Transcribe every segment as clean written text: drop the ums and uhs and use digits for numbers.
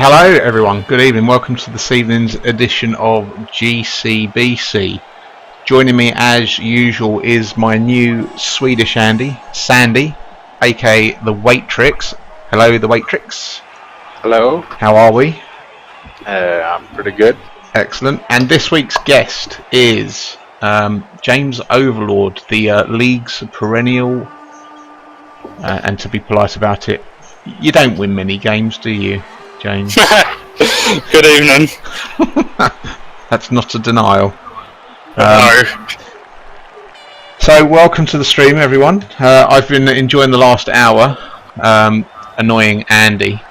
Hello everyone, good evening, welcome to this evening's edition of GCBC. Joining me as usual is my new Swedish Andy, Sandy, aka the Waitrix. Hello the Waitrix. Hello. How are we? I'm pretty good. Excellent. And this week's guest is James Overlord, the league's perennial, and to be polite about it, you don't win many games, do you, James? Good evening. That's not a denial. No. So welcome to the stream, everyone. I've been enjoying the last hour, annoying Andy.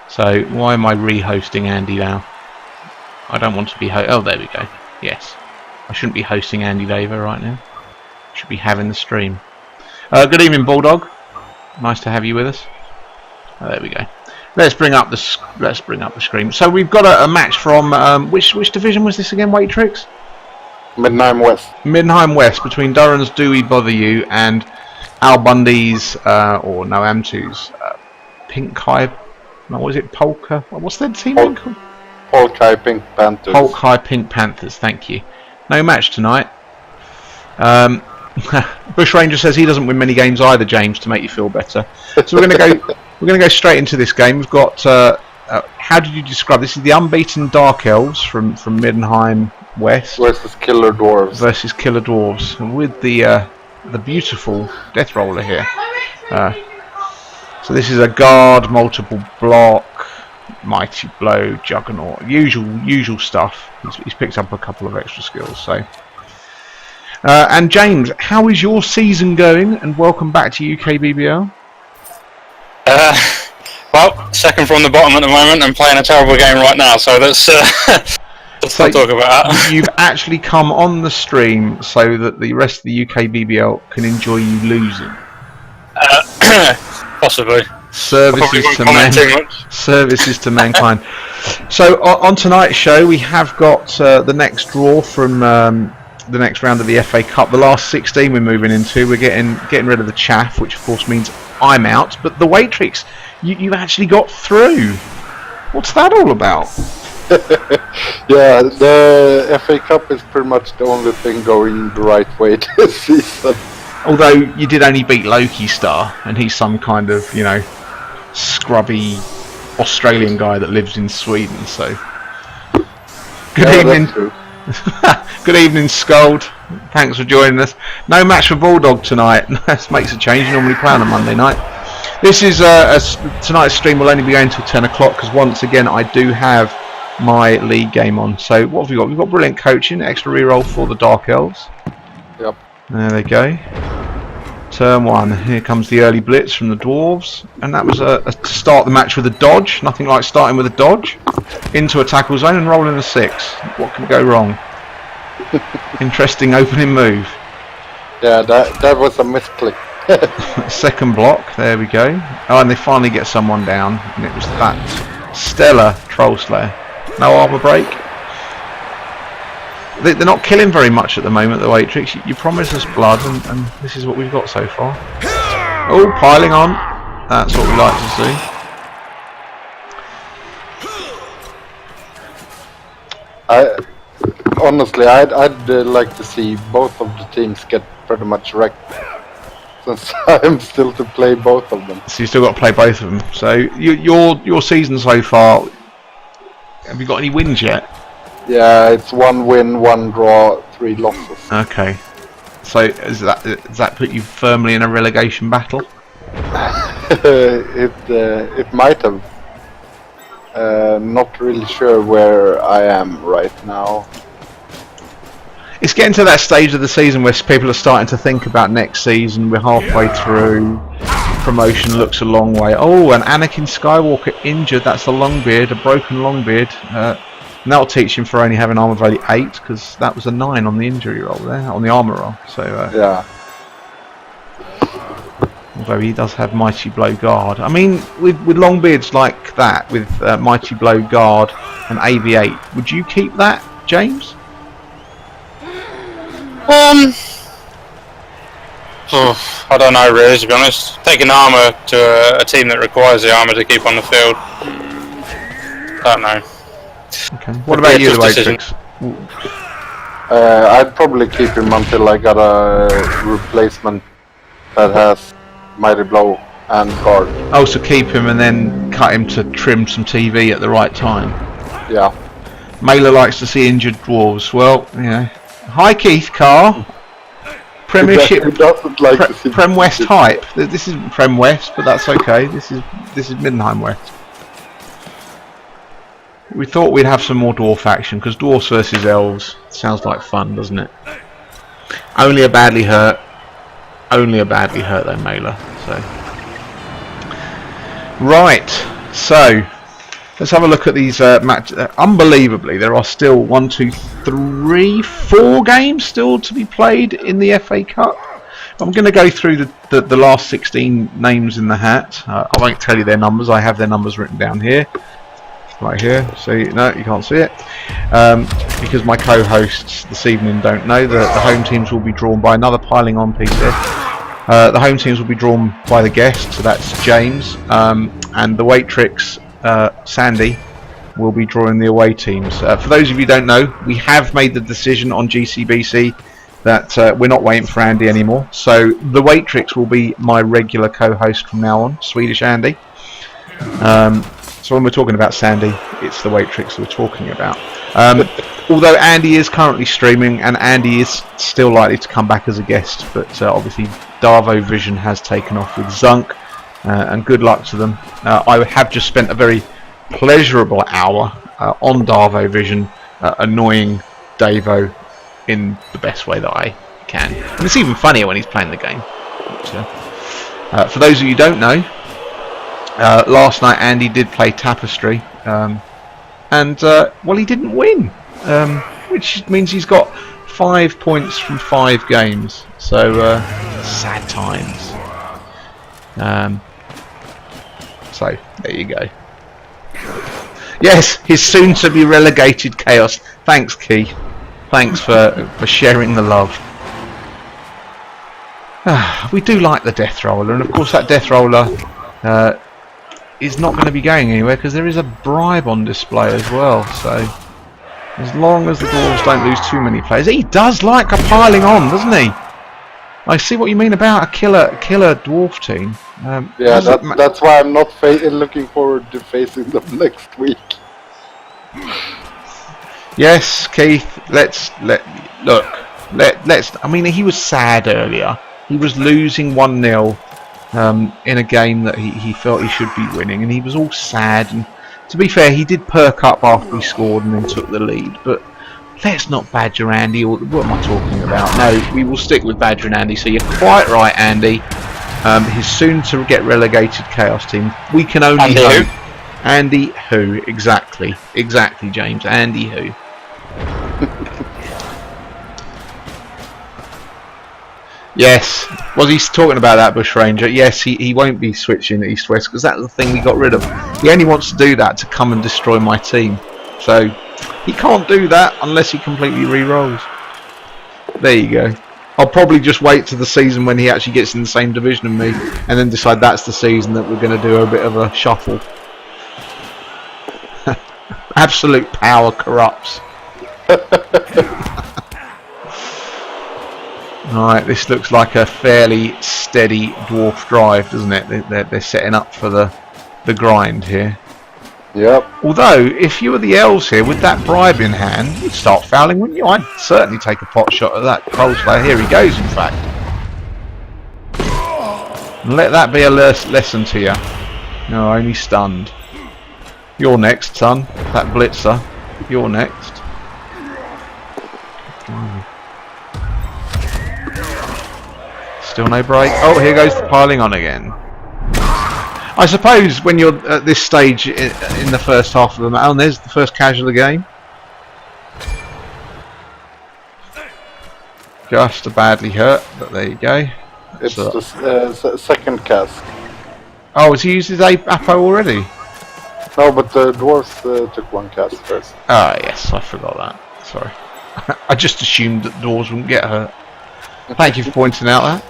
So why am I re-hosting Andy now? I don't want to be oh, there we go. Yes. I shouldn't be hosting Andy Laver right now. Should be having the stream. Good evening, Bulldog. Nice to have you with us. There we go. Let's bring up the screen. So we've got a match from which division was this again, Waitrix? Middenheim West. Middenheim West, between Durham's Do We Bother You and Al Bundy's or no Amtu's Pink High. No, what is it? Polka. What's their team called? Polk High Pink Panthers. Polk High Pink Panthers. Thank you. No match tonight. Bushranger says he doesn't win many games either, James, to make you feel better. So we're going to go straight into this game. We've got how did you describe this? Is the unbeaten Dark Elves from Middenheim West versus Killer Dwarves. And with the beautiful Death Roller here. So this is a guard, multiple block, mighty blow, juggernaut, usual stuff. He's picked up a couple of extra skills. So. And James, how is your season going? And welcome back to UKBBL. Well, second from the bottom at the moment. I'm playing a terrible game right now, so let's not talk about that. You've actually come on the stream so that the rest of the UKBBL can enjoy you losing. Possibly. Services to mankind. So on tonight's show, we have got the next draw from the next round of the FA Cup. The last 16 we're moving into. We're getting rid of the chaff, which of course means I'm out. But the Waitrix, you've actually got through. What's that all about? Yeah, the FA Cup is pretty much the only thing going the right way this season. Although you did only beat Loki Star, and he's some kind of, scrubby Australian guy that lives in Sweden. So good evening. Good evening, Scold. Thanks for joining us. No match for Bulldog tonight. This makes a change. You normally play on a Monday night. This is tonight's stream will only be going until 10 o'clock because once again I do have my league game on. So what have we got? We've got brilliant coaching, extra reroll for the Dark Elves. Yep. There they go. Turn one. Here comes the early blitz from the Dwarves, and that was to start the match with a dodge. Nothing like starting with a dodge into a tackle zone and rolling a 6. What can go wrong? Interesting opening move. Yeah, that was a misclick. Second block. There we go. Oh, and they finally get someone down, and it was that stellar Troll Slayer. No armor break. They're not killing very much at the moment, the Waitrix. You promised us blood, and this is what we've got so far. Oh, piling on. That's what we like to see. Honestly, I'd like to see both of the teams get pretty much wrecked, since I'm still to play both of them. So you still got to play both of them. So your season so far, have you got any wins yet? Yeah, it's 1 win, 1 draw, 3 losses. Okay. So does that put you firmly in a relegation battle? It might have. Not really sure where I am right now. It's getting to that stage of the season where people are starting to think about next season. We're halfway through. Promotion looks a long way. Oh, and Anakin Skywalker injured. That's a Longbeard, a broken Longbeard. And that'll teach him for only having armor value 8, because that was a 9 on the injury roll there, on the armor roll. So yeah. Although he does have Mighty Blow Guard. I mean, with Longbeards like that, with Mighty Blow Guard and AV8, would you keep that, James? I don't know really, to be honest. Taking armour to a team that requires the armour to keep on the field Don't know. Okay. What about you, the Matrix? I'd probably keep him until I got a replacement that has Mighty Blow and Guard. Oh, so keep him and then cut him to trim some TV at the right time. Yeah. Mailer likes to see injured dwarves. Well, you know. Hi, Keith Carr. Premiership. Who doesn't like to see Prem West hype. This isn't Prem West, but that's okay. This is Middenheim West. We thought we'd have some more dwarf action because dwarfs versus elves sounds like fun, doesn't it? Only a badly hurt though, Mailer. So right, so let's have a look at these matches. Unbelievably, there are still 1, 2, 3, 4 games still to be played in the FA Cup. I'm going to go through the last 16 names in the hat. I won't tell you their numbers. I have their numbers written down here. Right here, see, no, you can't see it, because my co-hosts this evening don't know that the home teams will be drawn by another piling on piece there. The home teams will be drawn by the guest, so that's James, and the Waitrix, Sandy, will be drawing the away teams. For those of you who don't know, we have made the decision on GCBC that we're not waiting for Andy anymore, so the Waitrix will be my regular co-host from now on, Swedish Andy. So when we're talking about Sandy, it's the Waitrix we're talking about. Although Andy is currently streaming, and Andy is still likely to come back as a guest, but obviously Darvo Vision has taken off with Zunk, and good luck to them. I have just spent a very pleasurable hour on Darvo Vision, annoying Davo in the best way that I can. And it's even funnier when he's playing the game. So, for those of you who don't know, last night Andy did play Tapestry, and well, he didn't win, which means he's got 5 points from 5 games. So sad times. So there you go. Yes, his soon-to-be relegated Chaos. Thanks, Keith. Thanks for sharing the love. We do like the Death Roller, and of course that Death Roller is not going to be going anywhere because there is a bribe on display as well. So as long as the dwarves don't lose too many players, he does like a piling on, doesn't he? I see what you mean about a killer dwarf team. Yeah, that's why I'm not looking forward to facing them next week. Yes, Keith. Let's. I mean, he was sad earlier. He was losing 1-0 in a game that he felt he should be winning, and he was all sad. And to be fair, he did perk up after he scored and then took the lead. But let's not badger Andy. Or what am I talking about? No, we will stick with badgering Andy. So you're quite right, Andy. His soon to get relegated Chaos team. We can only hope. Andy who? Exactly, James. Andy who? Yes, was he talking about that, Bush Ranger? Yes, he won't be switching east-west because that's the thing we got rid of. He only wants to do that to come and destroy my team. So he can't do that unless he completely re-rolls. There you go. I'll probably just wait to the season when he actually gets in the same division as me and then decide that's the season that we're going to do a bit of a shuffle. Absolute power corrupts. Right, this looks like a fairly steady dwarf drive, doesn't it? They're setting up for the grind here. Yep. Although, if you were the elves here with that bribe in hand, you'd start fouling, wouldn't you? I'd certainly take a pot shot at that Cold Slayer. Here he goes, in fact. And let that be a lesson to you. No, only stunned. You're next, son. That blitzer. You're next. Still no break. Oh, here goes the piling on again. I suppose when you're at this stage in the first half of the match, and there's the first casual of the game. Just a badly hurt, but there you go. It's the second cast. Oh, has he used his Apo already? No, but the dwarves took one cast first. Ah, yes, I forgot that. Sorry. I just assumed that dwarves wouldn't get hurt. Thank you for pointing out that.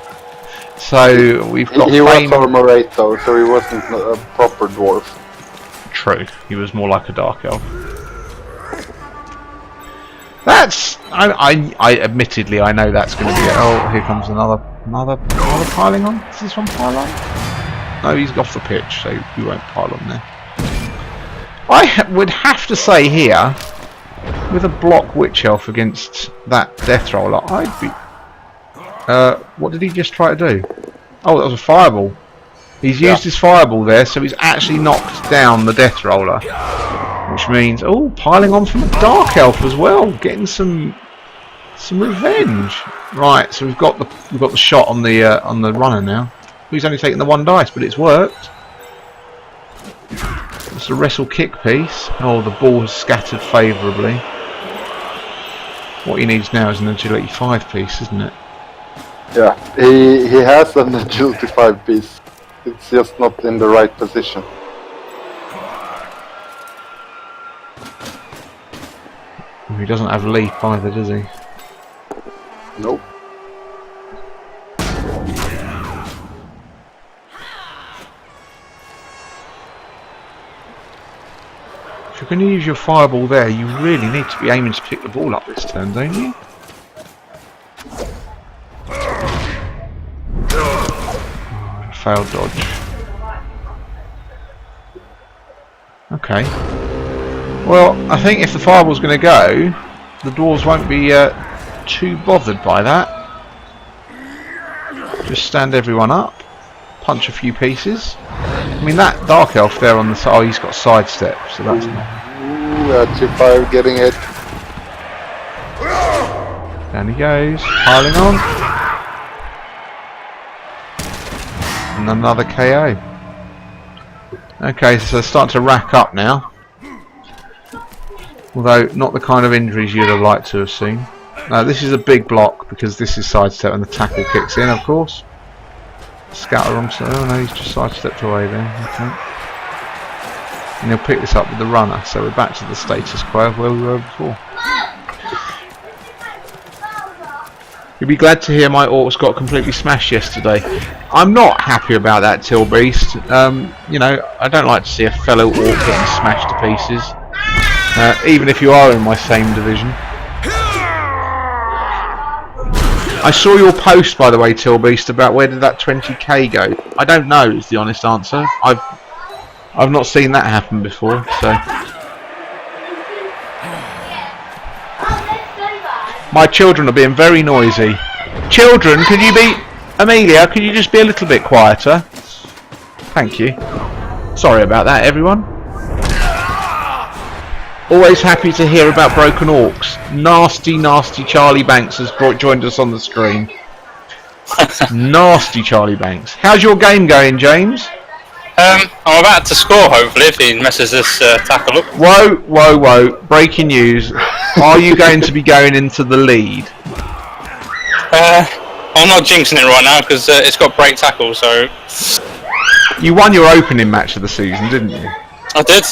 So we've got. He was armor 8 though, so he wasn't a proper dwarf. true. He was more like a dark elf. That's I admittedly I know that's going to be. Oh, here comes another piling on. Is this one pile on? No, he's off the pitch, so we won't pile on there. I would have to say here, with a block witch elf against that death roller, I'd be. What did he just try to do? Oh, that was a fireball. He's used his fireball there, so he's actually knocked down the death roller, which means piling on from a dark elf as well, getting some revenge. Right, so we've got the shot on the runner now. He's only taken the 1 dice, but it's worked. It's a wrestle kick piece. Oh, the ball has scattered favourably. What he needs now is an agility 5 piece, isn't it? Yeah, he has an agility 5 piece. It's just not in the right position. He doesn't have leap either, does he? Nope. If you're going to use your fireball there, you really need to be aiming to pick the ball up this turn, don't you? Oh, failed dodge. Okay. Well, I think if the fireball's going to go, the dwarves won't be too bothered by that. Just stand everyone up, punch a few pieces. I mean, that dark elf there on the side, he's got sidestep, so that's not. 2-5 getting it. Down he goes, piling on. And another KO. Okay, so they're starting to rack up now. Although, not the kind of injuries you'd have liked to have seen. Now, this is a big block because this is sidestep and the tackle kicks in, of course. Scatter on, oh no, he's just sidestepped away there. Okay. And he'll pick this up with the runner, so we're back to the status quo of where we were before. You'll be glad to hear my orcs got completely smashed yesterday. I'm not happy about that, Tilbeast. You know, I don't like to see a fellow orc getting smashed to pieces. Even if you are in my same division. I saw your post, by the way, Tilbeast, about where did that 20k go. I don't know is the honest answer. I've not seen that happen before, so. My children are being very noisy. Children, could you be... Amelia, could you just be a little bit quieter? Thank you. Sorry about that, everyone. Always happy to hear about broken orcs. Nasty, nasty Charlie Banks has joined us on the screen. Nasty Charlie Banks. How's your game going, James? I'm about to score, hopefully, if he messes this tackle up. Whoa, whoa, whoa. Breaking news. Are you going to be going into the lead? I'm not jinxing it right now because it's got break tackle, so... You won your opening match of the season, didn't you? I did.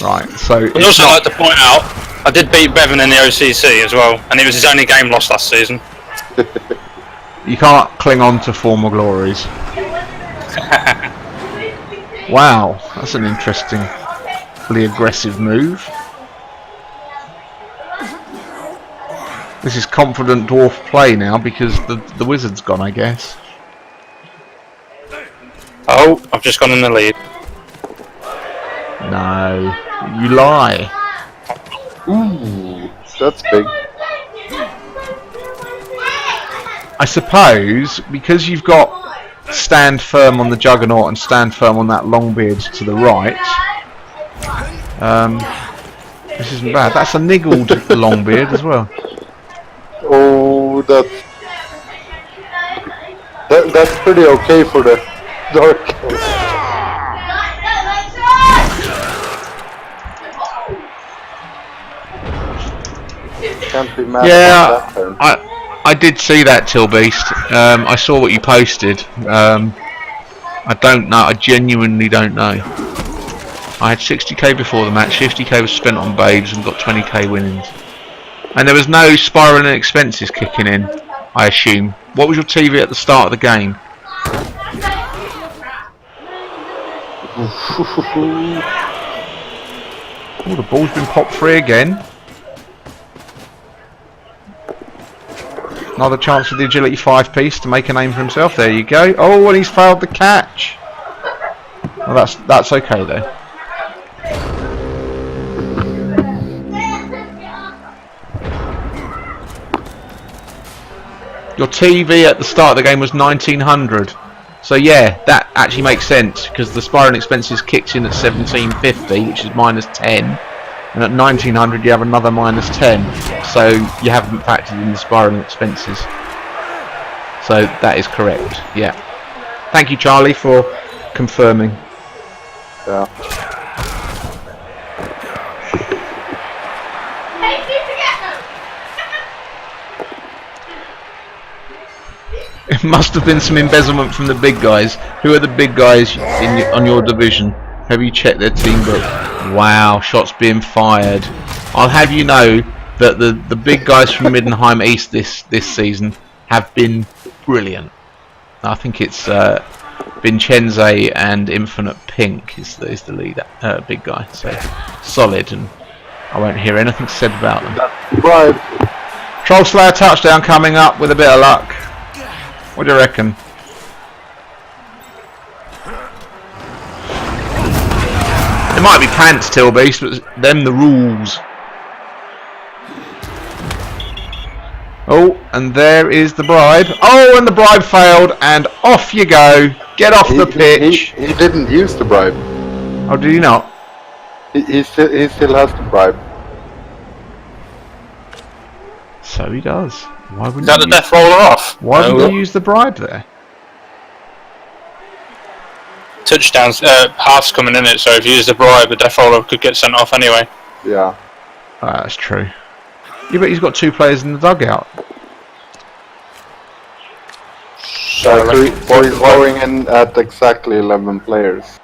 Right, so... I'd also like to point out, I did beat Bevan in the OCC as well, and it was his only game lost last season. You can't cling on to former glories. Wow, that's an interestingly aggressive move. This is confident dwarf play now because the wizard's gone, I guess. Oh, I've just gone in the lead. No, you lie. Ooh, that's big. I suppose because you've got stand firm on the juggernaut and stand firm on that longbeard to the right. This isn't bad. That's a niggled longbeard as well. Oh, that's pretty okay for the dark elf. Can't be mad about that turn. I did see that, Tilbeast. I saw what you posted. I don't know. I genuinely don't know. I had 60k before the match. 50k was spent on babes and got 20k winnings. And there was no spiralling expenses kicking in, I assume. What was your TV at the start of the game? Oh, the ball's been popped free again. Another chance for the agility 5-piece to make a name for himself. There you go. Oh, and he's failed the catch. Well, that's okay though. Your TV at the start of the game was 1900. So yeah, that actually makes sense because the spiralling expenses kicks in at 1750, which is -10, and at 1900 you have another -10. So you haven't factored in the spiralling expenses. So that is correct. Yeah. Thank you, Charlie, for confirming. Yeah. It must have been some embezzlement from the big guys. Who are the big guys on your division? Have you checked their team book? Wow, shots being fired. I'll have you know that the big guys from Middenheim East this season have been brilliant. I think it's Vincenze and Infinite Pink is the lead big guy. So solid, and I won't hear anything said about them. Right. Troll Slayer touchdown coming up with a bit of luck. What do you reckon? It might be pants, Tilbeast, but them the rules. Oh, and there is the bribe. Oh, and the bribe failed, and off you go. Get off the pitch. He didn't use the bribe. Oh, did he not? He still has the bribe. So he does. Why wouldn't Is that the death roller off? Why would you use the bribe there? Touchdowns, half's coming in it, so if you use the bribe, the death roller could get sent off anyway. Yeah. That's true. Yeah, but he's got 2 players in the dugout. So he's going in at exactly 11 players.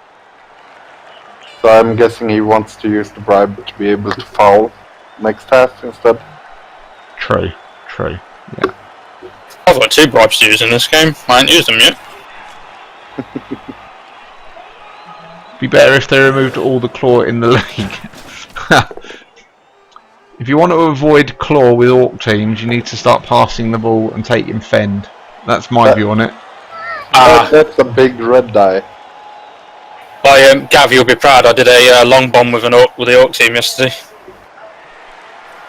So I'm guessing he wants to use the bribe to be able to foul next half instead. True. Yeah. I've got 2 bribes to use in this game. I ain't used them yet. Be better if they removed all the claw in the league. If you want to avoid claw with Orc teams, you need to start passing the ball and taking fend. That's my view on it. That's a big red die. Gav, you'll be proud. I did a long bomb with the Orc team yesterday.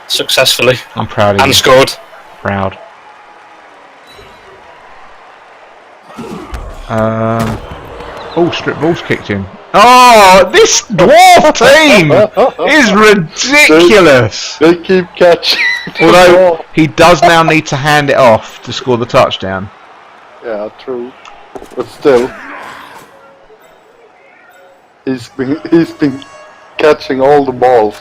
Successfully. I'm proud of you. And scored. Proud. Oh, strip ball's kicked in. Oh, this dwarf team is ridiculous. They keep catching. Although he does now need to hand it off to score the touchdown. Yeah, true. But still, he's been catching all the balls.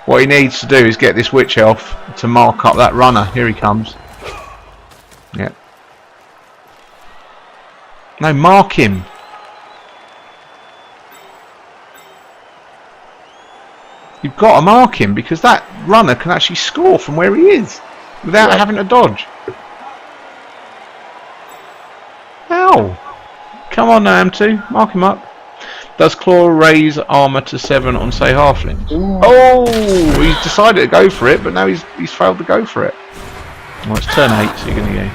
What he needs to do is get this witch elf to mark up that runner. Here he comes. Yep. No, mark him. You've got to mark him because that runner can actually score from where he is without having to dodge. Ow! Come on now, M2. Mark him up. Does Claw raise armour to 7 on, say, halflings? Ooh. Oh! He's decided to go for it, but now he's failed to go for it. Well, it's turn 8, so you're going to go.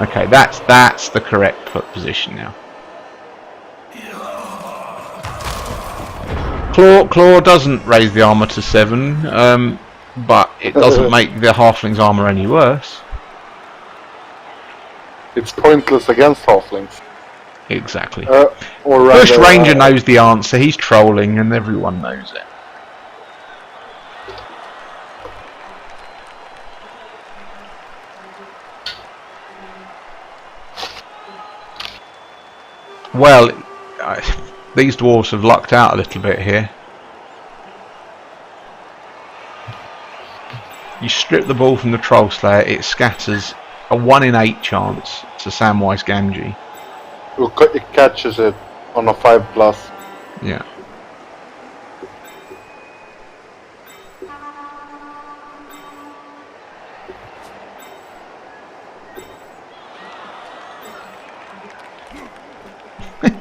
Okay, that's the correct position now. Claw doesn't raise the armour to 7, but it doesn't make the halfling's armour any worse. It's pointless against halflings. Exactly. Or rather, Bush Ranger knows the answer, he's trolling and everyone knows it. Well, these dwarves have lucked out a little bit here. You strip the ball from the Troll Slayer, it scatters a 1 in 8 chance to Samwise Gamgee. It catches it on a 5+. Yeah.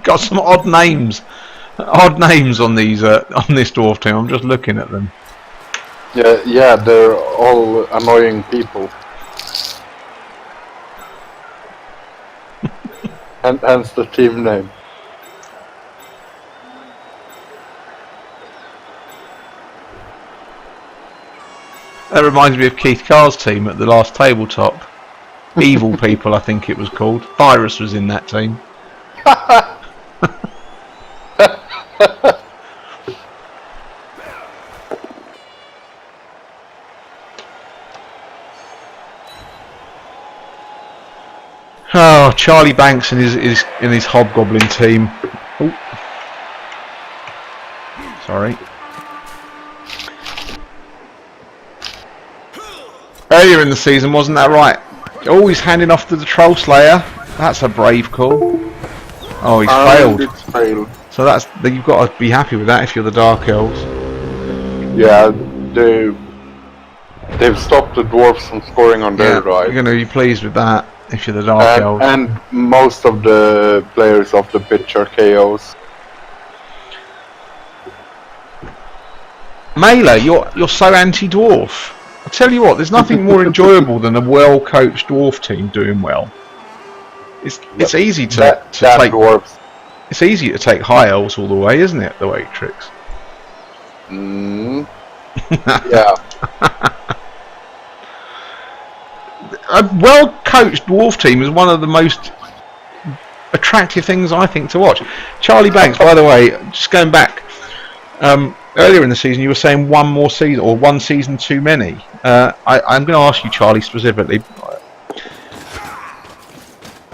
Got some odd names. Odd names on these on this dwarf team. I'm just looking at them. Yeah, they're all annoying people. And hence the team name. That reminds me of Keith Carr's team at the last tabletop. Evil People, I think it was called. Virus was in that team. Oh, Charlie Banks and his Hobgoblin team. Oh. Sorry. Earlier in the season, wasn't that right? Oh, he's handing off to the Troll Slayer. That's a brave call. Oh, he's failed. It's failed. So you've got to be happy with that if you're the Dark Elves. Yeah, they've stopped the dwarves from scoring on their drive. You're going to be pleased with that if you're the Dark Elves. And most of the players off the pitch are KOs. Mela, you're so anti-dwarf. I tell you what, there's nothing more enjoyable than a well-coached dwarf team doing well. It's easy to take dwarves. It's easy to take high elves all the way, isn't it? The way it tricks. Yeah. A well-coached dwarf team is one of the most attractive things I think to watch. Charlie Banks, by the way, just going back. Earlier in the season, you were saying one more season or one season too many. I'm going to ask you, Charlie, specifically.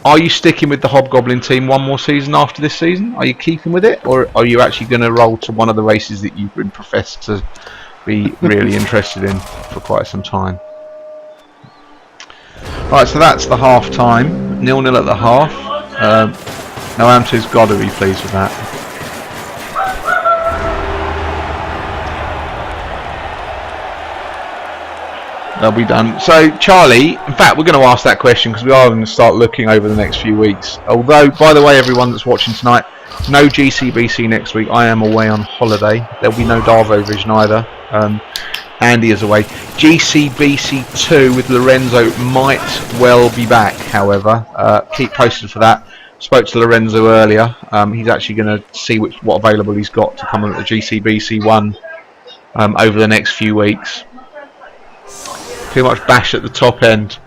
Are you sticking with the Hobgoblin team one more season after this season? Are you keeping with it, or are you actually going to roll to one of the races that you've been professed to be really interested in for quite some time? Right, so that's the half time. 0-0 at the half. Now Amtu's got to be pleased with that. They'll be done. So, Charlie, in fact, we're going to ask that question because we are going to start looking over the next few weeks. Although, by the way, everyone that's watching tonight, no GCBC next week. I am away on holiday. There'll be no Darvo Vision either. Andy is away. GCBC 2 with Lorenzo might well be back, however. Keep posted for that. Spoke to Lorenzo earlier. He's actually going to see what available he's got to come on at the GCBC 1 over the next few weeks. Too much bash at the top end.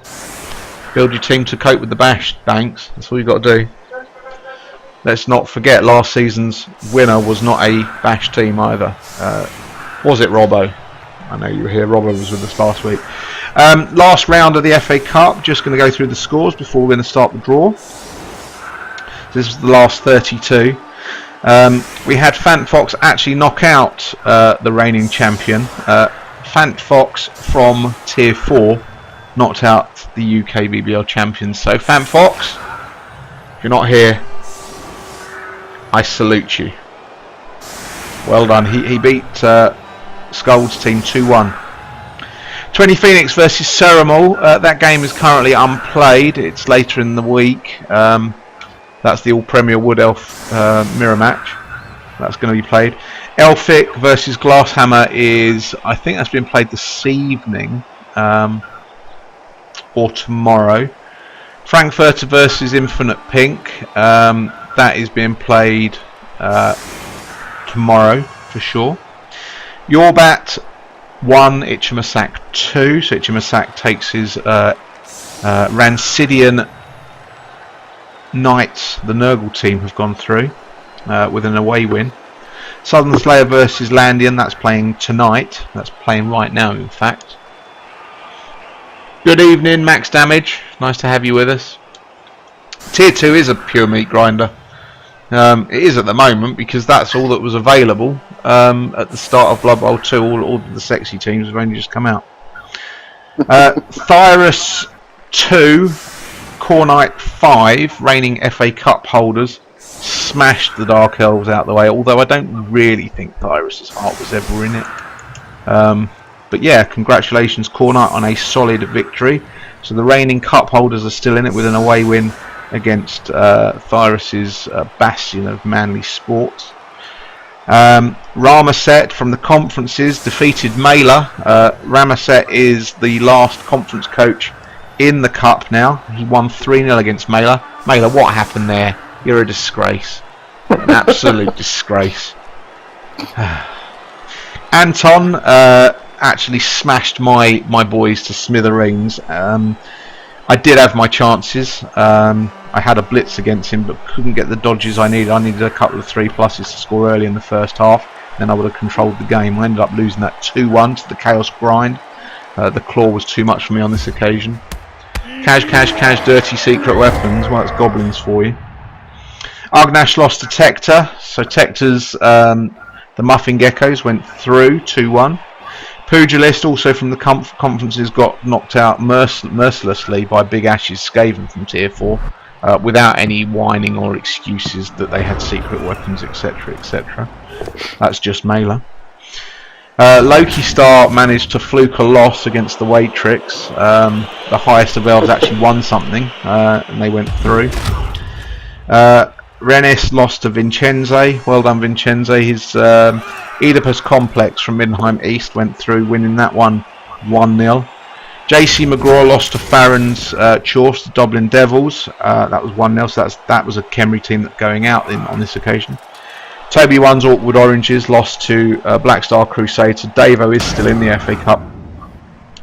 Build your team to cope with the bash, Banks. That's all you've got to do. Let's not forget last season's winner was not a bash team either. Was it, Robbo? I know you were here. Robbo was with us last week. Last round of the FA Cup. Just going to go through the scores before we're going to start the draw. This is the last 32. We had Fant Fox actually knock out the reigning champion. Fant Fox from Tier 4 knocked out the UKBBL champions. So Fant Fox, if you're not here, I salute you. Well done. He beat Skuld's team 2-1. 20 Phoenix versus Ceremal. That game is currently unplayed. It's later in the week. That's the All Premier Wood Elf mirror match. That's going to be played. Elphic versus Glasshammer is, I think that's been played this evening or tomorrow. Frankfurter versus Infinite Pink, that is being played tomorrow for sure. Yorbat 1, Ichimasak 2, so Ichimasak takes his Rancidian Knights. The Nurgle team have gone through with an away win. Southern Slayer versus Landian, that's playing tonight. That's playing right now, in fact. Good evening, Max Damage. Nice to have you with us. Tier 2 is a pure meat grinder. It is at the moment because that's all that was available at the start of Blood Bowl 2. All of the sexy teams have only just come out. Thyrus 2, Core Knight 5, reigning FA Cup holders, smashed the Dark Elves out the way, although I don't really think Thyrus' heart was ever in it. But yeah, congratulations Core Knight on a solid victory. So the reigning cup holders are still in it with an away win against Thyrus' Bastion of Manly Sports. Ramaset from the conferences defeated Mela. Ramaset is the last conference coach in the cup now. He won 3-0 against Mela. Mela, what happened there? You're a disgrace. An absolute disgrace. Anton actually smashed my boys to smithereens. I did have my chances. I had a blitz against him, but couldn't get the dodges I needed. I needed a couple of 3+s to score early in the first half. Then I would have controlled the game. I ended up losing that 2-1 to the Chaos Grind. The claw was too much for me on this occasion. Cash, dirty secret weapons. Well, it's goblins for you. Agnash lost to Tector. So Tector's the Muffin Geckos went through 2-1. Pugilist, also from the conferences, got knocked out mercilessly by Big Ash's Skaven from Tier 4 without any whining or excuses that they had secret weapons, etc, etc. That's just Mela. Loki Star managed to fluke a loss against the Waitrix. The highest of elves actually won something and they went through. Rennes lost to Vincenze. Well done, Vincenze. His Oedipus Complex from Middenheim East went through, winning that one 1-0. JC McGraw lost to Farron's Chorse, the Dublin Devils. That was 1-0, so that was a Kemri team that's going out on this occasion. Toby One's Awkward Oranges lost to Black Star Crusade, so Davo is still in the FA Cup.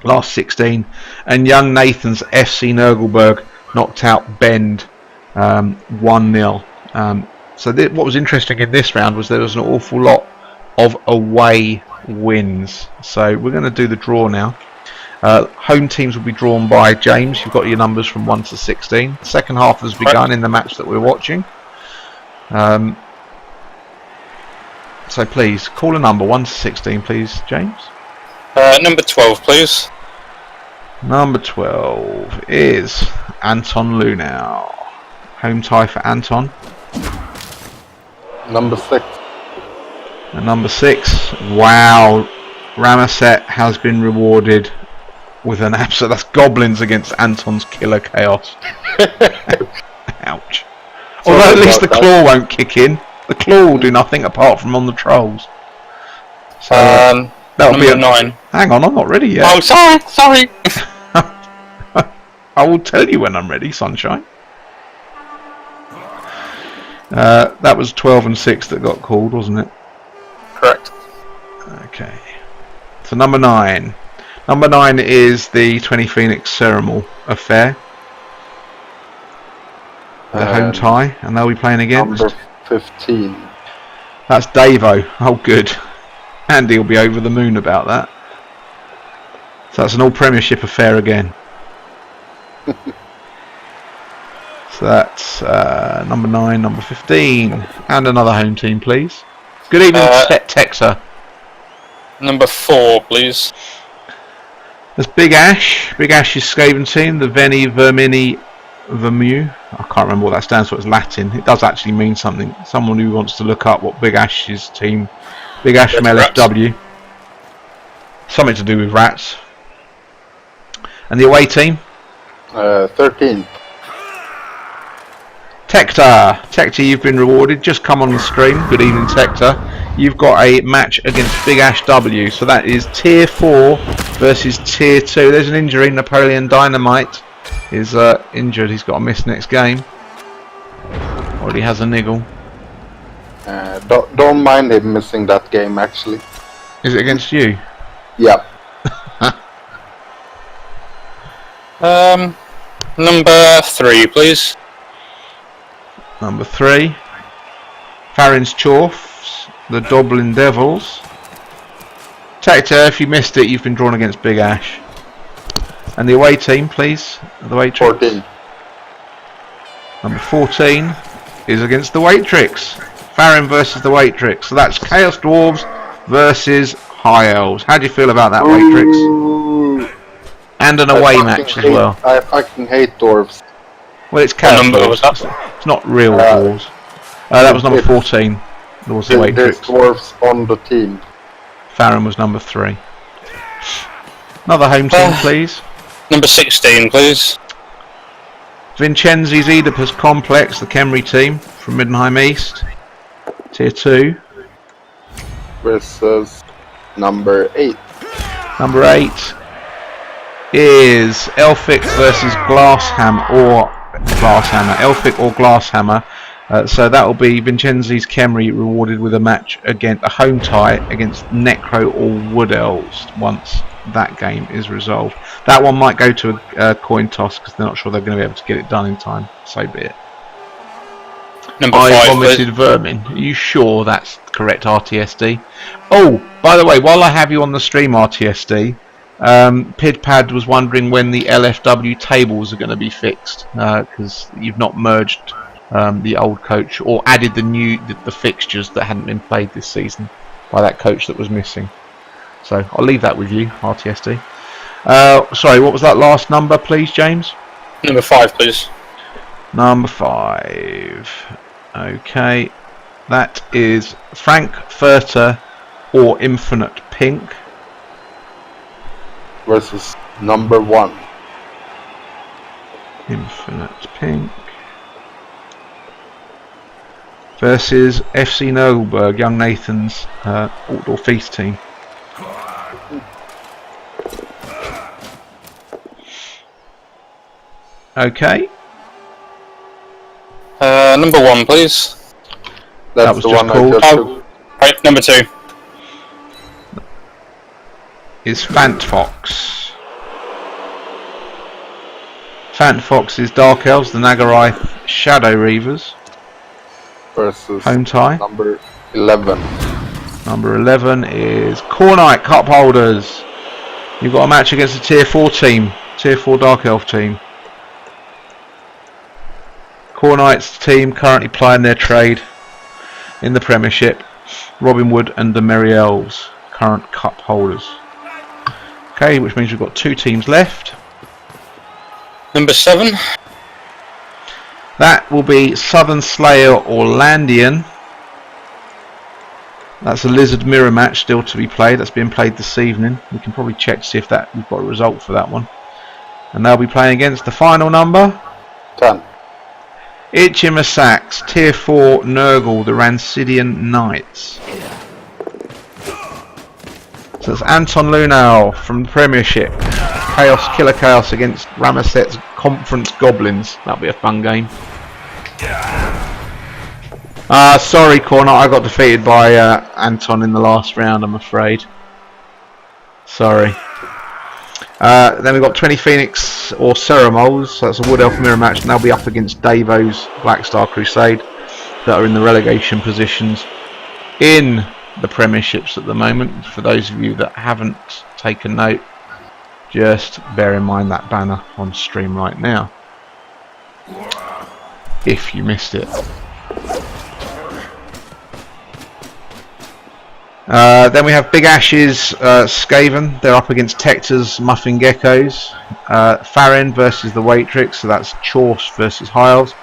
Last 16. And young Nathan's FC Nurgleberg knocked out Bend 1-0. So what was interesting in this round was there was an awful lot of away wins. So we're going to do the draw now. Home teams will be drawn by James. You've got your numbers from 1 to 16. The second half has begun in the match that we're watching. So please, call a number 1 to 16, please, James. Number 12, please. Number 12 is Anton Lunau. Home tie for Anton. Number 6. And number 6, wow, Ramaset has been rewarded with an absolute. That's goblins against Anton's Killer Chaos. Ouch. Although at least the claw won't kick in. The claw will do nothing apart from on the trolls. So that'll be 9. Hang on, I'm not ready yet. Oh, sorry. I will tell you when I'm ready, sunshine. That was 12 and 6 that got called, wasn't it? Correct. Okay. So number 9. Number 9 is the 20 Phoenix Ceremony affair. The home tie, and they'll be playing against. Number 15. That's Davo. Oh, good. Andy will be over the moon about that. So that's an all Premiership affair again. So that's number 9, number 15, and another home team, please. Good evening, Texer. Number 4, please. There's Big Ash. Big Ash's Skaven team, the Veni Vermini Vermu. I can't remember what that stands for. It's Latin. It does actually mean something. Someone who wants to look up what Big Ash's team, Big Ash from LFW. Something to do with rats. And the away team? 13. Tector, you've been rewarded. Just come on the stream. Good evening, Tector. You've got a match against Big Ash W. So that is Tier 4 versus Tier 2. There's an injury. Napoleon Dynamite is injured. He's got to miss next game. Already has a niggle. Don't mind him missing that game, actually. Is it against you? Yeah. Number 3, please. Number 3. Farron's Chorfs, the Dublin Devils. Tector, if you missed it, you've been drawn against Big Ash. And the away team, please. The Waitrix. 14. Number 14 is against the Waitrix. Farron versus the Waitrix. So that's Chaos Dwarves versus High Elves. How do you feel about that, Waitrix? And an away match as well. I fucking hate dwarves. Well, it's Chaos Dwarves. It's not real dwarves. That was number 14. There was the Waitrix. There's dwarves on the team. Farron was number 3. Another home team, please. Number 16, please. Vincenzi's Oedipus Complex, the Kemri team from Middenheim East. Tier 2. versus number 8. Number 8 is Elphick versus Glasshammer or Glasshammer. Elphick or Glasshammer. So that will be Vincenzi's Kemri rewarded with a match against a home tie against Necro or Wood Elves once that game is resolved. That one might go to a coin toss because they're not sure they're going to be able to get it done in time. So be it. Number I 5. vomited vermin. Are you sure that's correct, RTSD? Oh, by the way, while I have you on the stream, RTSD, Pidpad was wondering when the LFW tables are going to be fixed because you've not merged the old coach or added the fixtures that hadn't been played this season by that coach that was missing. So I'll leave that with you, RTSD. Sorry, what was that last number, please, James? Number 5, please. Number 5. Okay, that is Frankfurter or Infinite Pink versus number 1. Infinite Pink versus FC Nurgleberg, Young Nathan's outdoor feast team. Okay. Number 1, please. That's was the just one called. I just took. Right, number 2. Is Fantfox. Fantfox is Dark Elves, the Nagaraith Shadow Reavers. Versus Home tie. number 11. Number 11 is Cornite Cup Holders. You've got a match against a Tier 4 team, Tier 4 Dark Elf team. Cornite's team currently playing their trade in the Premiership. Robin Wood and the Merry Elves, current cup holders. Okay, which means we've got 2 teams left. Number 7. That will be Southern Slayer or Landian. That's a Lizard Mirror match still to be played. That's being played this evening. We can probably check to see if we've got a result for that one. And they'll be playing against the final number 10. Itchimasax, Tier 4 Nurgle, the Rancidian Knights. So that's Anton Lunau from the Premiership. Killer Chaos against Ramaset's Conference Goblins. That'll be a fun game. Sorry, Corner, I got defeated by Anton in the last round, I'm afraid. Sorry. Then we've got 20 Phoenix or Ceremols, so that's a Wood Elf Mirror match, and they'll be up against Davo's Black Star Crusade that are in the relegation positions in the Premierships at the moment. For those of you that haven't taken note, just bear in mind that banner on stream right now, if you missed it. Then we have Big Ash's Skaven. They're up against Tector's Muffin Geckos. Farron versus the Waitrix, so that's Chorse versus Hiles.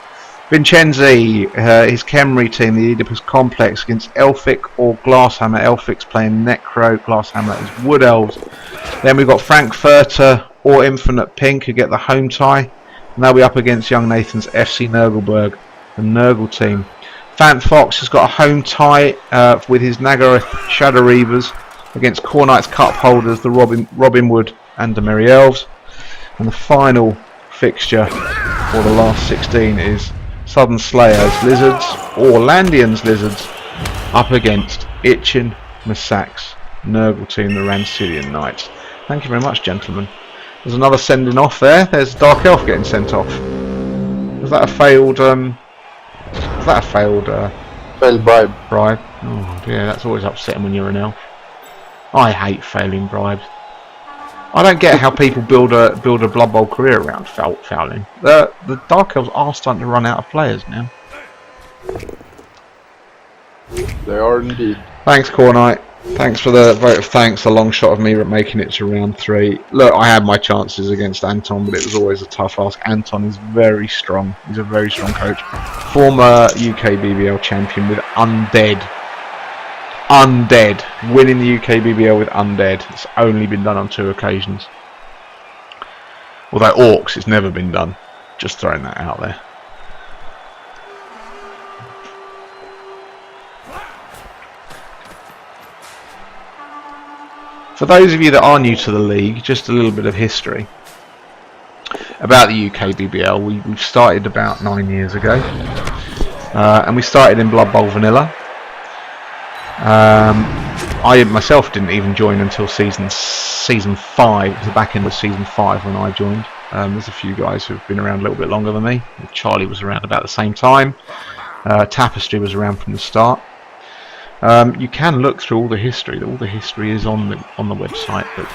Vincenzi, his Kemri team, the Oedipus Complex, against Elphick or Glasshammer. Elphick's playing Necro, Glasshammer is Wood Elves. Then we've got Frankfurter or Infinite Pink who get the home tie. And they'll be up against Young Nathan's FC Nurgleberg, the Nurgle team. Fant Fox has got a home tie with his Nagarath Shadow Reavers against Cornite's Cup Holders, the Robin Wood and the Merry Elves. And the final fixture for the last 16 is Southern Slayers Lizards or Landians Lizards up against Itchimasax Nurgle team, the Rancidian Knights. Thank you very much, gentlemen. There's another sending off there. There's Dark Elf getting sent off. Was that a failed? Failed bribe. Oh dear, that's always upsetting when you're an elf. I hate failing bribes. I don't get how people build a Blood Bowl career around fouling. The Dark Elves are starting to run out of players now. They are indeed. Thanks, Cornite. Thanks for the vote of thanks. A long shot of me making it to round 3. Look, I had my chances against Anton, but it was always a tough ask. Anton is very strong. He's a very strong coach. Former UKBBL champion with Undead. Winning the UKBBL with Undead. It's only been done on 2 occasions. Although Orcs, it's never been done. Just throwing that out there. For those of you that are new to the league, just a little bit of history about the UKBBL. We've started about 9 years ago, and we started in Blood Bowl Vanilla. I myself didn't even join until season 5. It was the back end of season 5 when I joined. There's a few guys who've been around a little bit longer than me. Charlie was around about the same time. Tapestry was around from the start. You can look through all the history. All the history is on the website. But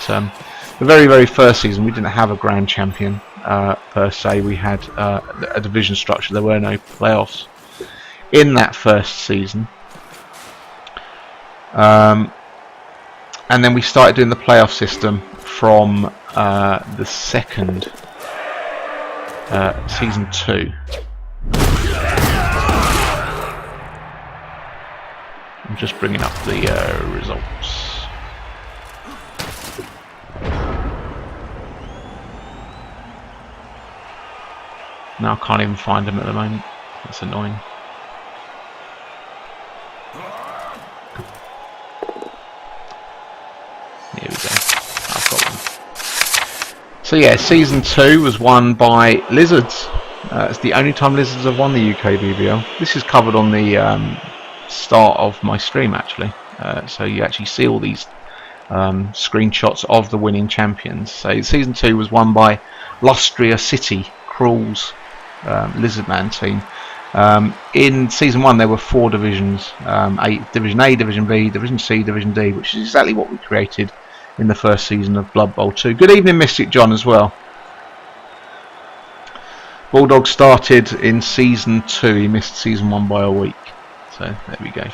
the very first season, we didn't have a grand champion per se. We had a division structure. There were no playoffs in that first season. And then we started doing the playoff system from the second season 2. I'm just bringing up the results. Now I can't even find them at the moment. That's annoying. Here we go. I've got one. So yeah, season 2 was won by Lizards. It's the only time Lizards have won the UKBBL. This is covered on the start of my stream actually. So you actually see all these screenshots of the winning champions. So season 2 was won by Lustria City, Crawl's Lizardman team. In season 1 there were 4 divisions, Division A, Division B, Division C, Division D, which is exactly what we created in the first season of Blood Bowl 2. Good evening Mystic John as well. Bulldog started in season 2, he missed season 1 by a week. So there we go.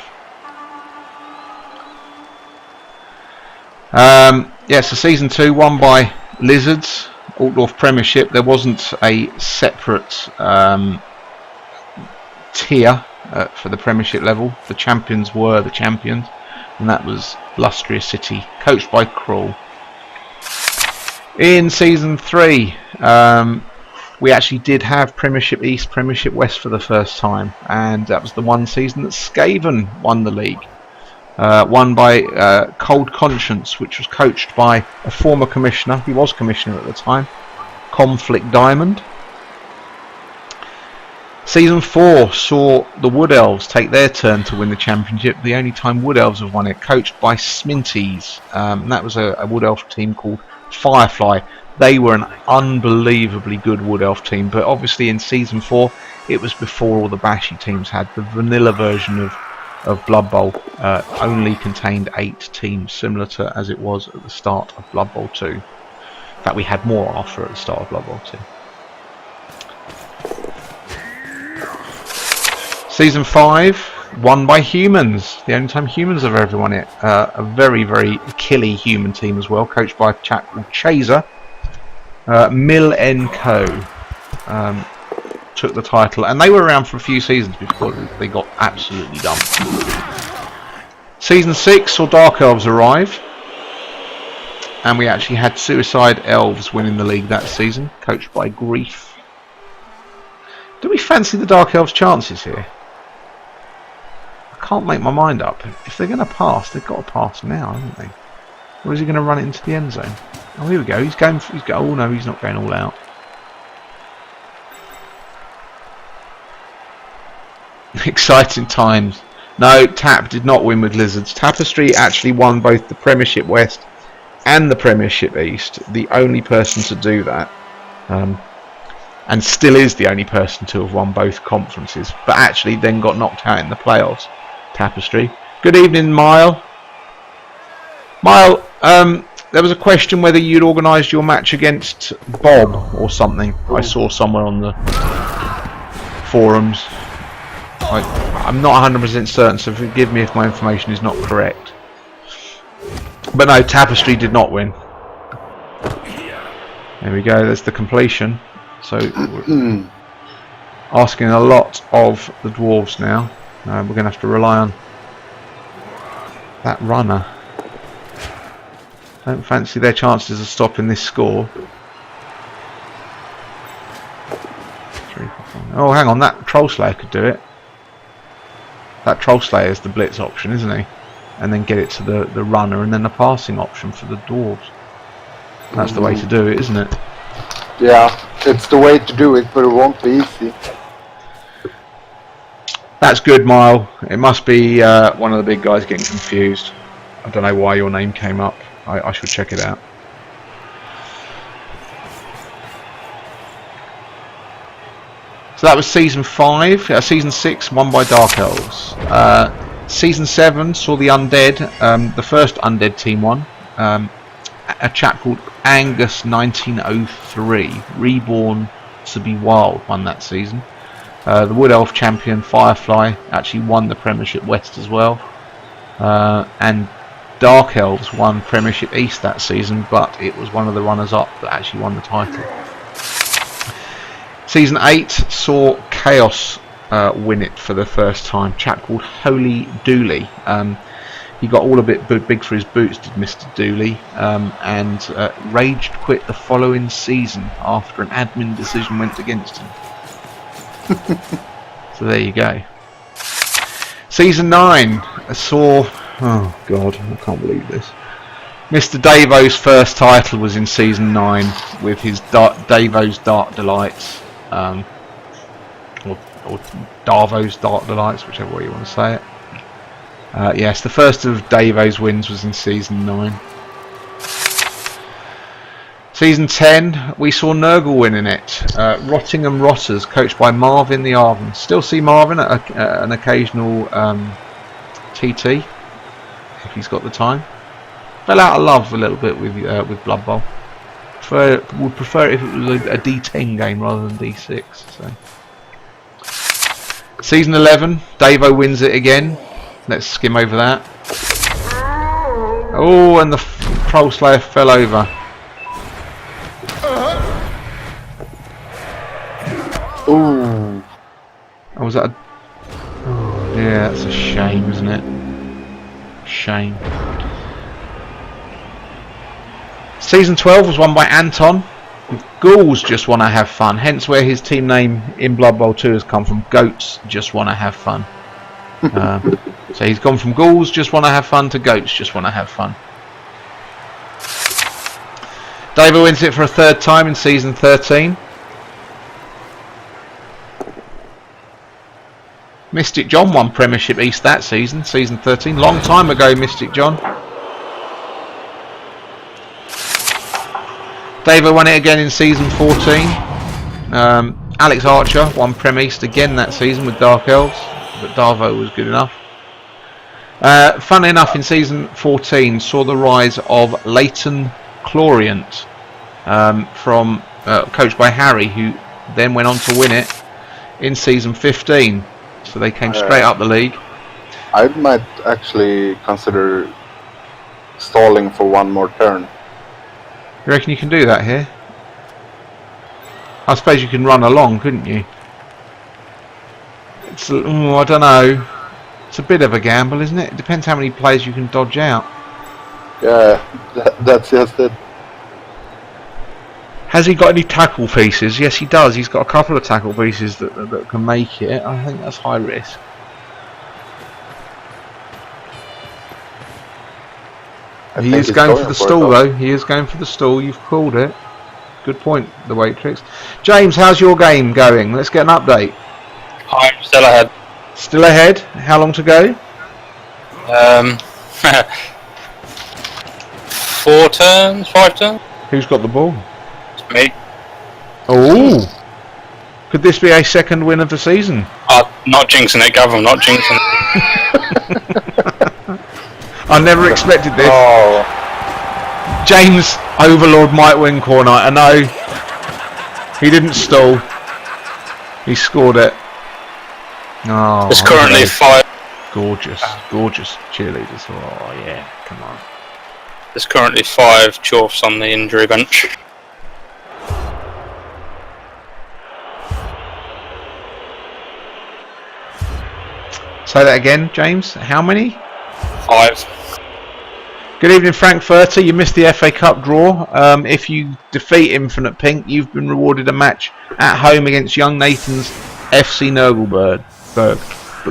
Yeah, so season 2 won by Lizards, Altdorf Premiership. There wasn't a separate tier for the Premiership level. The champions were the champions, and that was Lustria City, coached by Crawl. In season 3, we actually did have Premiership East, Premiership West for the first time, and that was the one season that Skaven won the league. Won by Cold Conscience, which was coached by a former commissioner. He was commissioner at the time, Conflict Diamond. Season 4 saw the Wood Elves take their turn to win the championship, the only time Wood Elves have won it, coached by Sminties. And that was a Wood Elf team called Firefly. They were an unbelievably good Wood Elf team, but obviously in season 4 it was before all the bashy teams had. The vanilla version of Blood Bowl only contained 8 teams, similar to as it was at the start of Blood Bowl 2. In fact, we had more after at the start of Blood Bowl 2. Season 5 won by Humans, the only time Humans have ever won it. A very killy human team as well, coached by a chap called Chaser. Mill & Co. Took the title, and they were around for a few seasons before they got absolutely dumped. Season 6 saw Dark Elves arrive, and we actually had Suicide Elves winning the league that season, coached by Grief. Do we fancy the Dark Elves' chances here? I can't make my mind up. If they're going to pass, they've got to pass now, haven't they? Or is he going to run it into the end zone? Oh, here we go. He's going. Oh no, he's not going all out. Exciting times. No, Tap did not win with Lizards. Tapestry actually won both the Premiership West and the Premiership East. The only person to do that, and still is the only person to have won both conferences. But actually, then got knocked out in the playoffs. Tapestry. Good evening, Mile. Mile. There was a question whether you'd organised your match against Bob or something. I saw somewhere on the forums. I'm not 100% certain, so forgive me if my information is not correct. But no, Tapestry did not win. There we go, there's the completion. So, we're asking a lot of the Dwarves now. We're going to have to rely on that runner. Don't fancy their chances of stopping this score. Oh, hang on, that Troll Slayer could do it. That Troll Slayer is the blitz option, isn't he? and then get it to the runner, and then a passing option for the dwarves. That's the way to do it, isn't it? Yeah, it's the way to do it, but it won't be easy. That's good, Mile. It must be one of the big guys getting confused. I don't know why your name came up. I should check it out. So that was season 5. Season 6 won by Dark Elves. Season 7 saw the Undead. The first Undead team won. A chap called Angus 1903, Reborn to be Wild, won that season. The Wood Elf champion Firefly actually won the Premiership West as well. And Dark Elves won Premiership East that season, but it was one of the runners-up that actually won the title. Season 8 saw Chaos win it for the first time. A chap called Holy Dooley. He got all a bit big for his boots, did Mr. Dooley, and raged quit the following season after an admin decision went against him. So there you go. Season 9 saw... Oh God, I can't believe this. Mr. Davo's first title was in Season 9 with his Davo's Dark Delights. Or Davo's Dark Delights, whichever way you want to say it. Yes, the first of Davo's wins was in Season 9. Season 10, we saw Nurgle winning it. Rottingham Rotters, coached by Marvin the Arvin. Still see Marvin at an occasional TT, if he's got the time. Fell out of love a little bit with Blood Bowl. Would prefer it if it was a D10 game rather than D6. So. Season 11, Davo wins it again. Let's skim over that. Oh, and the Troll Slayer fell over. Ooh. Oh, was that a... Oh, yeah, that's a shame, isn't it? Shame. Season 12 was won by Anton. Ghouls just want to have fun, hence where his team name in Blood Bowl 2 has come from. Goats just want to have fun. So he's gone from Ghouls just want to have fun to Goats just want to have fun. Davo wins it for a third time in Season 13. Mystic John won Premiership East that season, Season 13. Long time ago, Mystic John. Davo won it again in Season 14. Alex Archer won Prem East again that season with Dark Elves, but Davo was good enough. Funnily enough, in Season 14 saw the rise of Leighton Clorient, from coached by Harry, who then went on to win it in Season 15. So they came straight up the league. I might actually consider stalling for one more turn. You reckon you can do that here? I suppose you can run along, couldn't you? It's, I don't know. It's a bit of a gamble, isn't it? It depends how many players you can dodge out. Yeah, that's just it. Has he got any tackle pieces? Yes, he does. He's got a couple of tackle pieces that can make it. I think that's high risk. He is going for the stall, though. He is going for the stall. You've called it. Good point, the Waitrix. James, how's your game going? Let's get an update. I'm still ahead. Still ahead? How long to go? 4 turns, 5 turns. Who's got the ball? It's me. Oh! Could this be a second win of the season? Not jinxing it, Gav. I'm not jinxing it. I never expected this. Oh, James Overlord might win corner. I know. He didn't stall. He scored it. Oh, It's currently 5. gorgeous, gorgeous cheerleaders. Oh yeah, come on. There's currently 5 chorfs on the injury bench. Say that again, James. How many? 5. Good evening, Frankfurter. You missed the FA Cup draw. If you defeat Infinite Pink, you've been rewarded a match at home against Young Nathan's FC Nurgleberg. But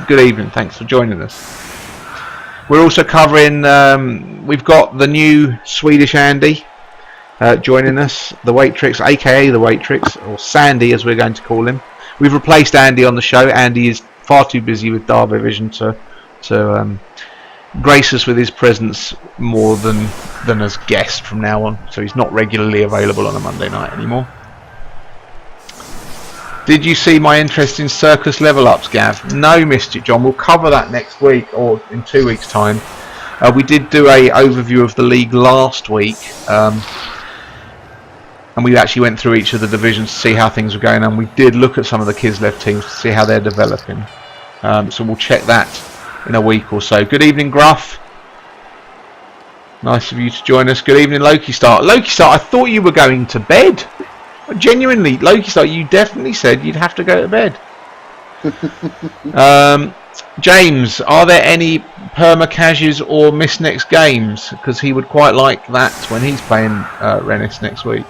good evening. Thanks for joining us. We're also covering. We've got the new Swedish Andy joining us, the Waitrix, aka the Waitrix, or Sandy as we're going to call him. We've replaced Andy on the show. Andy is far too busy with Derby Vision to grace us with his presence more than as guest from now on. So he's not regularly available on a Monday night anymore. Did you see my interest in circus level ups, Gav? No, missed it, John. We'll cover that next week or in 2 weeks' time. We did do a overview of the league last week, and we actually went through each of the divisions to see how things were going, and we did look at some of the Kislev teams to see how they're developing. So we'll check that in a week or so. Good evening, Gruff. Nice of you to join us. Good evening, Loki Star. Loki Star, I thought you were going to bed. Genuinely, Loki Star, you definitely said you'd have to go to bed. James, are there any perma-cashes or miss next games? Because he would quite like that when he's playing Rennes next week.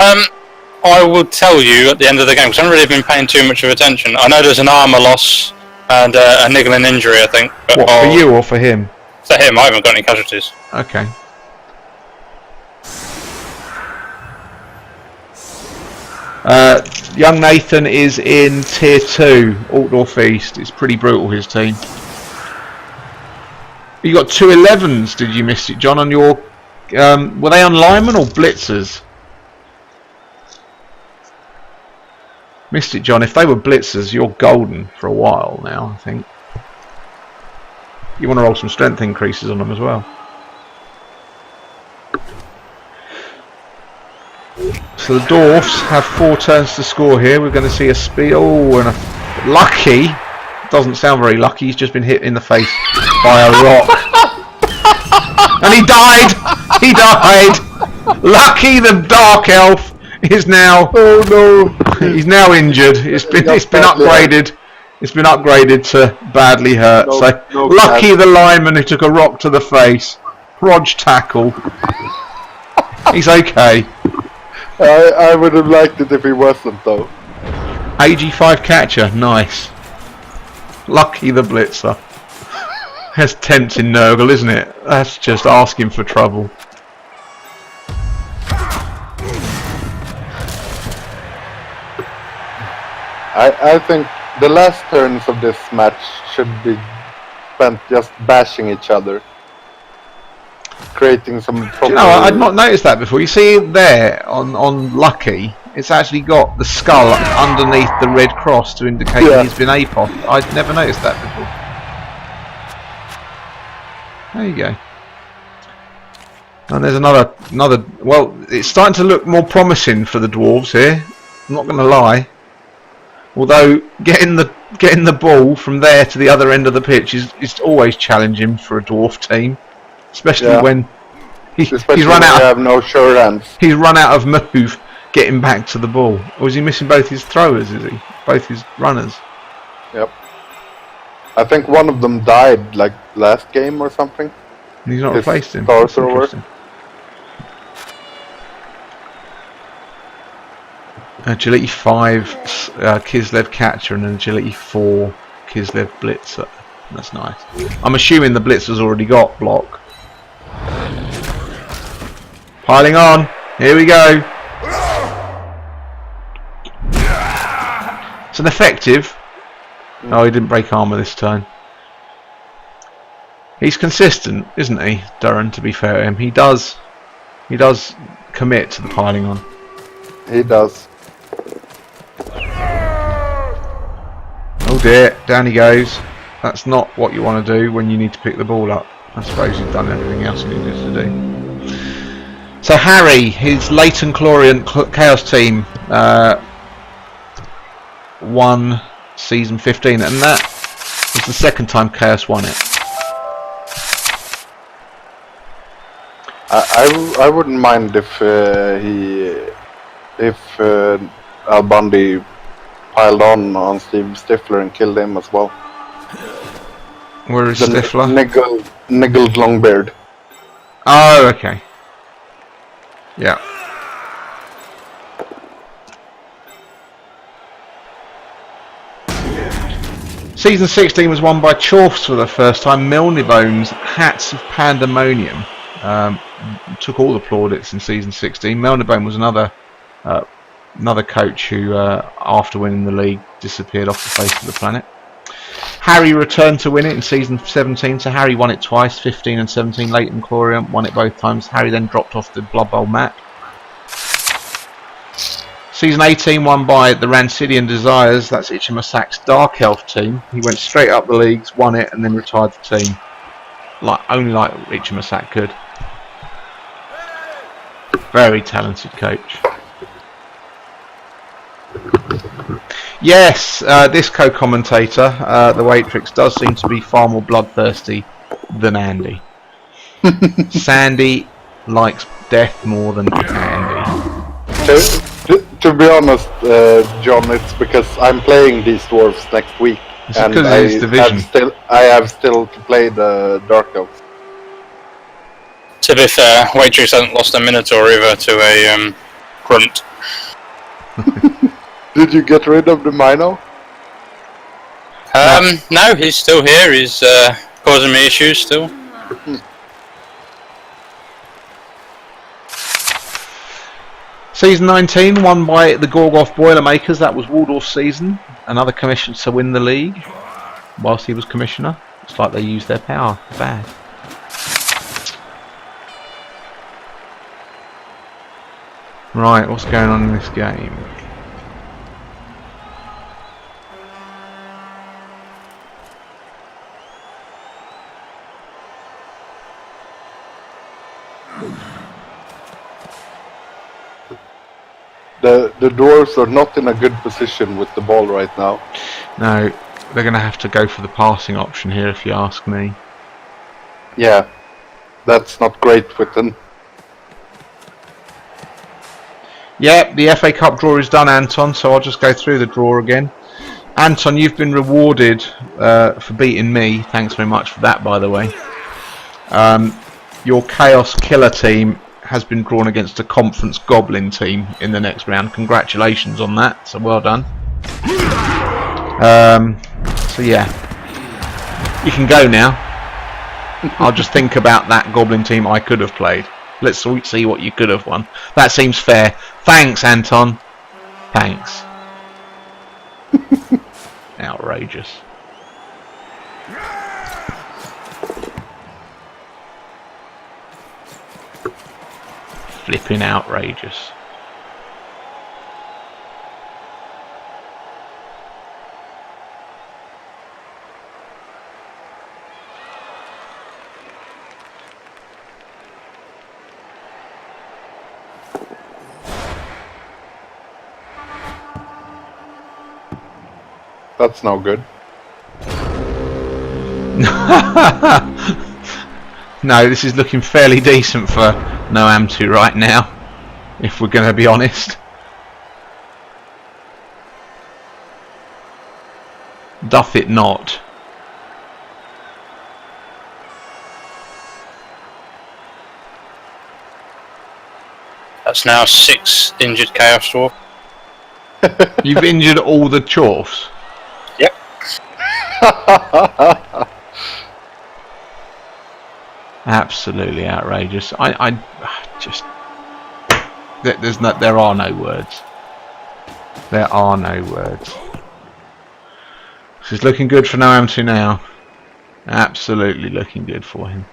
I will tell you at the end of the game, because I haven't really been paying too much of attention. I know there's an armour loss and a niggling injury, I think. But what, for you or for him? For him, I haven't got any casualties. Okay. Young Nathan is in Tier 2, Altdorf East. It's pretty brutal, his team. You got 2 11s, did you miss it, John, on your... were they on linemen or blitzers? Missed it, John. If they were blitzers, you're golden for a while now, I think. You want to roll some strength increases on them as well. So the Dwarfs have 4 turns to score here. We're going to see a speed. Oh, and a lucky. Doesn't sound very lucky. He's just been hit in the face by a rock. And he died. He died. Lucky the Dark Elf is now. Oh no. He's now injured. It's been upgraded. It's been upgraded to badly hurt. Lucky the lineman who took a rock to the face. Rog tackle. He's okay. I would have liked it if he wasn't, though. AG5 catcher, nice. Lucky the blitzer. That's tempting, Nurgle, isn't it? That's just asking for trouble. I think the last turns of this match should be spent just bashing each other. Creating some proper... You know, I'd not noticed that before. You see there on Lucky, it's actually got the skull underneath the red cross to indicate he's been APOD. I'd never noticed that before. There you go. And there's another. Well, it's starting to look more promising for the Dwarves here. I'm not going to lie. Although getting the ball from there to the other end of the pitch is always challenging for a Dwarf team. Especially when he's run out. Have no sure hands. He's run out of move getting back to the ball. Or is he missing both his throwers? Is he both his runners? Yep. I think one of them died like last game or something. And he's not replaced him. Agility 5 Kislev catcher and Agility 4 Kislev blitzer. That's nice. I'm assuming the blitzer's already got block. Piling on. Here we go. It's an effective. Oh, he didn't break armour this time. He's consistent, isn't he, Duran, to be fair to him? He does commit to the piling on. He does. Oh dear, down he goes. That's not what you want to do when you need to pick the ball up. I suppose he's done everything else he needed to do. So Harry, his Leighton Chlorian Chaos team won season 15, and that was the second time Chaos won it. I wouldn't mind if Al Bundy piled on Steve Stifler and killed him as well. Where is Stifler? Niggled Longbeard. Oh, okay. Yeah. Season 16 was won by Chorfs for the first time. Milnebone's Hats of Pandemonium took all the plaudits in season 16. Milnebone was another coach who, after winning the league, disappeared off the face of the planet. Harry returned to win it in season 17, so Harry won it twice, 15 and 17. Leighton Corium won it both times. Harry then dropped off the Blood Bowl map. Season 18 won by the Rancidian Desires, that's Ichimasak's Dark Elf team. He went straight up the leagues, won it, and then retired the team. Only like Ichimasak could. Very talented coach. Yes, this co-commentator, the Waitrix, does seem to be far more bloodthirsty than Andy. Sandy likes death more than Andy. To be honest, John, it's because I'm playing these dwarves next week, and I have still to play the Dark Elves. To be fair, Waitrix hasn't lost a Minotaur either to a grunt. Did you get rid of the Mino? No, he's still here. He's causing me issues still. Season 19 won by the Gorgoth Boilermakers. That was Waldorf's season. Another commission to win the league whilst he was commissioner. It's like they used their power bad. Right, what's going on in this game? The dwarves are not in a good position with the ball right now. No, they're going to have to go for the passing option here, if you ask me. Yeah, that's not great with them. Yeah, the FA Cup draw is done, Anton, so I'll just go through the draw again. Anton, you've been rewarded for beating me. Thanks very much for that, by the way. Your Chaos Killer team has been drawn against a Conference Goblin team in the next round. Congratulations on that, so well done. So yeah, you can go now. I'll just think about that Goblin team I could have played. Let's see what you could have won. That seems fair. Thanks, Anton. Thanks. Outrageous. Flipping outrageous. That's no good. No, this is looking fairly decent for Noam2 right now, if we're going to be honest. Doth it not? That's now 6 injured Chaos Dwarf. You've injured all the Chorfs? Yep. Absolutely outrageous. I just there are no words. There are no words. This is looking good for Noam2 now. Absolutely looking good for him.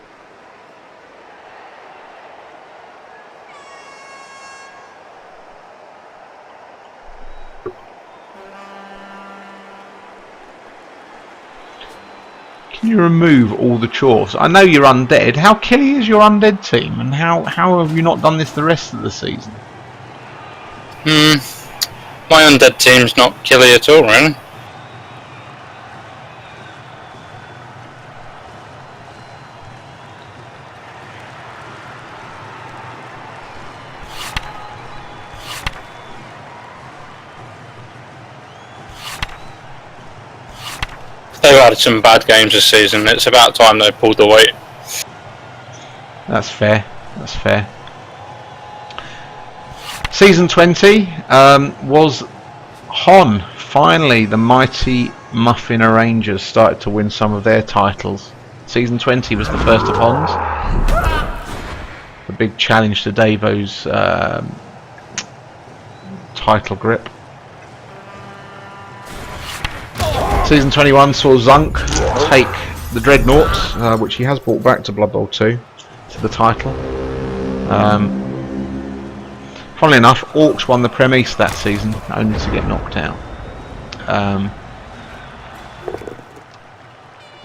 Can you remove all the chores? I know you're undead. How killy is your undead team, and how have you not done this the rest of the season? My undead team's not killy at all, really. They've had some bad games this season. It's about time they pulled the weight. That's fair. That's fair. Season 20 was Hon. Finally, the mighty Muffin Rangers started to win some of their titles. Season 20 was the first of Hon's. The big challenge to Davo's title grip. Season 21 saw Zunk take the Dreadnoughts, which he has brought back to Blood Bowl 2, to the title. Funnily enough, Orcs won the Prem East that season, only to get knocked out.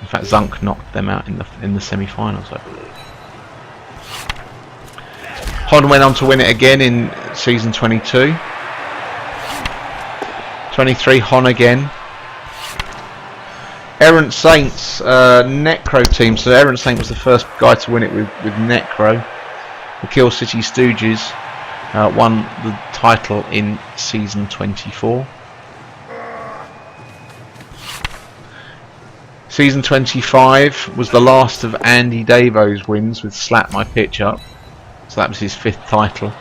In fact, Zunk knocked them out in the semi-finals, I believe. Hon went on to win it again in season 22. 23, Hon again. Errant Saints Necro team. So Errant Saint was the first guy to win it with Necro. The Kill City Stooges won the title in season 24. Season 25 was the last of Andy Davo's wins with Slap My Pitch Up. So that was his 5th title.